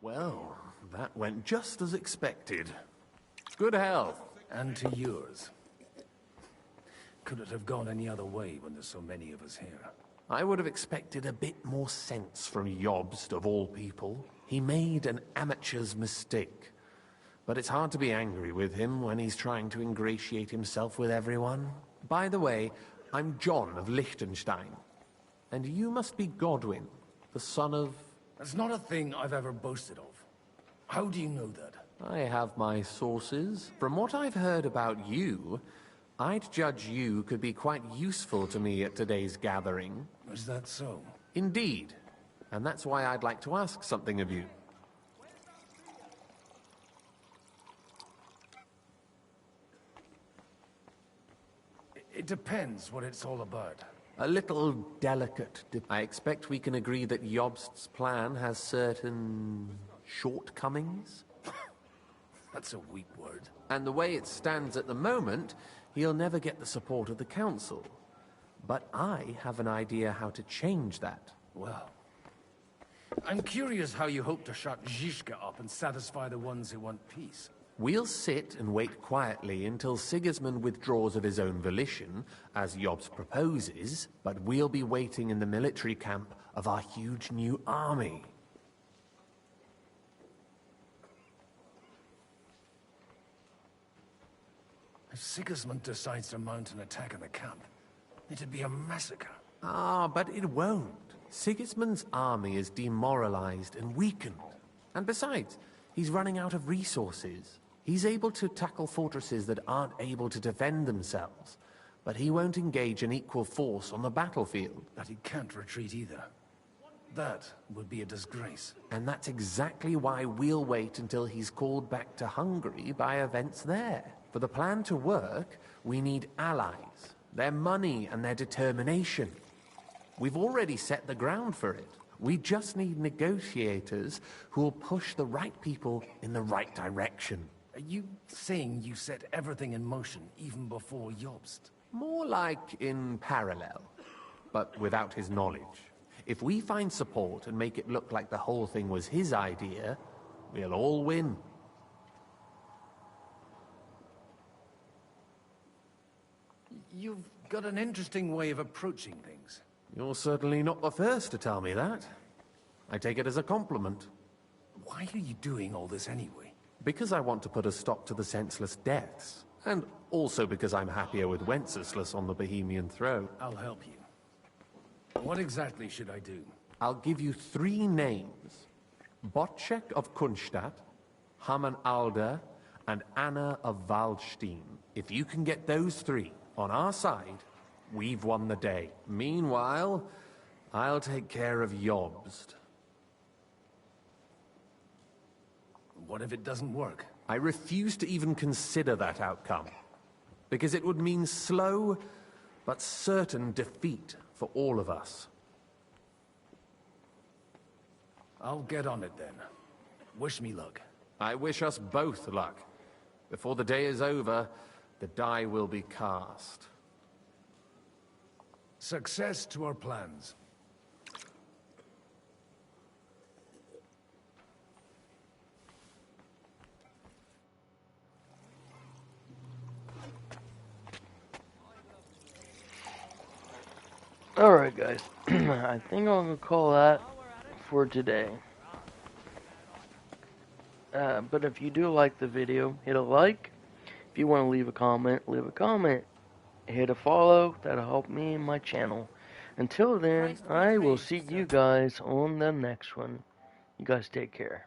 Well, that went just as expected. Good health. And to yours. Could it have gone any other way when there's so many of us here? I would have expected a bit more sense from Jobst, of all people. He made an amateur's mistake. But it's hard to be angry with him when he's trying to ingratiate himself with everyone. By the way, I'm John of Liechtenstein. And you must be Godwin, the son of... That's not a thing I've ever boasted of. How do you know that? I have my sources. From what I've heard about you, I'd judge you could be quite useful to me at today's gathering. Is that so? Indeed. And that's why I'd like to ask something of you. It depends what it's all about. A little delicate. I expect we can agree that Jobst's plan has certain shortcomings? That's a weak word. And the way it stands at the moment, he'll never get the support of the council. But I have an idea how to change that. Well, I'm curious how you hope to shut Zizka up and satisfy the ones who want peace. We'll sit and wait quietly until Sigismund withdraws of his own volition, as Jobst proposes, but we'll be waiting in the military camp of our huge new army. If Sigismund decides to mount an attack on the camp, it'd be a massacre. Ah, but it won't. Sigismund's army is demoralized and weakened. And besides, He's running out of resources. He's able to tackle fortresses that aren't able to defend themselves, but he won't engage an equal force on the battlefield. But he can't retreat either. That would be a disgrace. And that's exactly why we'll wait until he's called back to Hungary by events there. For the plan to work, we need allies, their money and their determination. We've already set the ground for it. We just need negotiators who will push the right people in the right direction. Are you saying you set everything in motion even before Jobst? More like in parallel, but without his knowledge. If we find support and make it look like the whole thing was his idea, we'll all win. You've got an interesting way of approaching things. You're certainly not the first to tell me that. I take it as a compliment. Why are you doing all this anyway? Because I want to put a stop to the senseless deaths, and also because I'm happier with Wenceslas on the Bohemian throne. I'll help you. What exactly should I do? I'll give you 3 names. Botchek of Kunstadt, Haman Alder, and Anna of Waldstein. If you can get those 3 on our side, we've won the day. Meanwhile, I'll take care of Jobst. What if it doesn't work? I refuse to even consider that outcome, because it would mean slow but certain defeat for all of us. I'll get on it then. Wish me luck. I wish us both luck. Before the day is over, the die will be cast. Success to our plans. Alright guys, I think I'm going to call that for today. But if you do like the video, hit a like. If you want to leave a comment, leave a comment. Hit a follow, that'll help me and my channel. Until then, I will see you guys on the next one. You guys take care.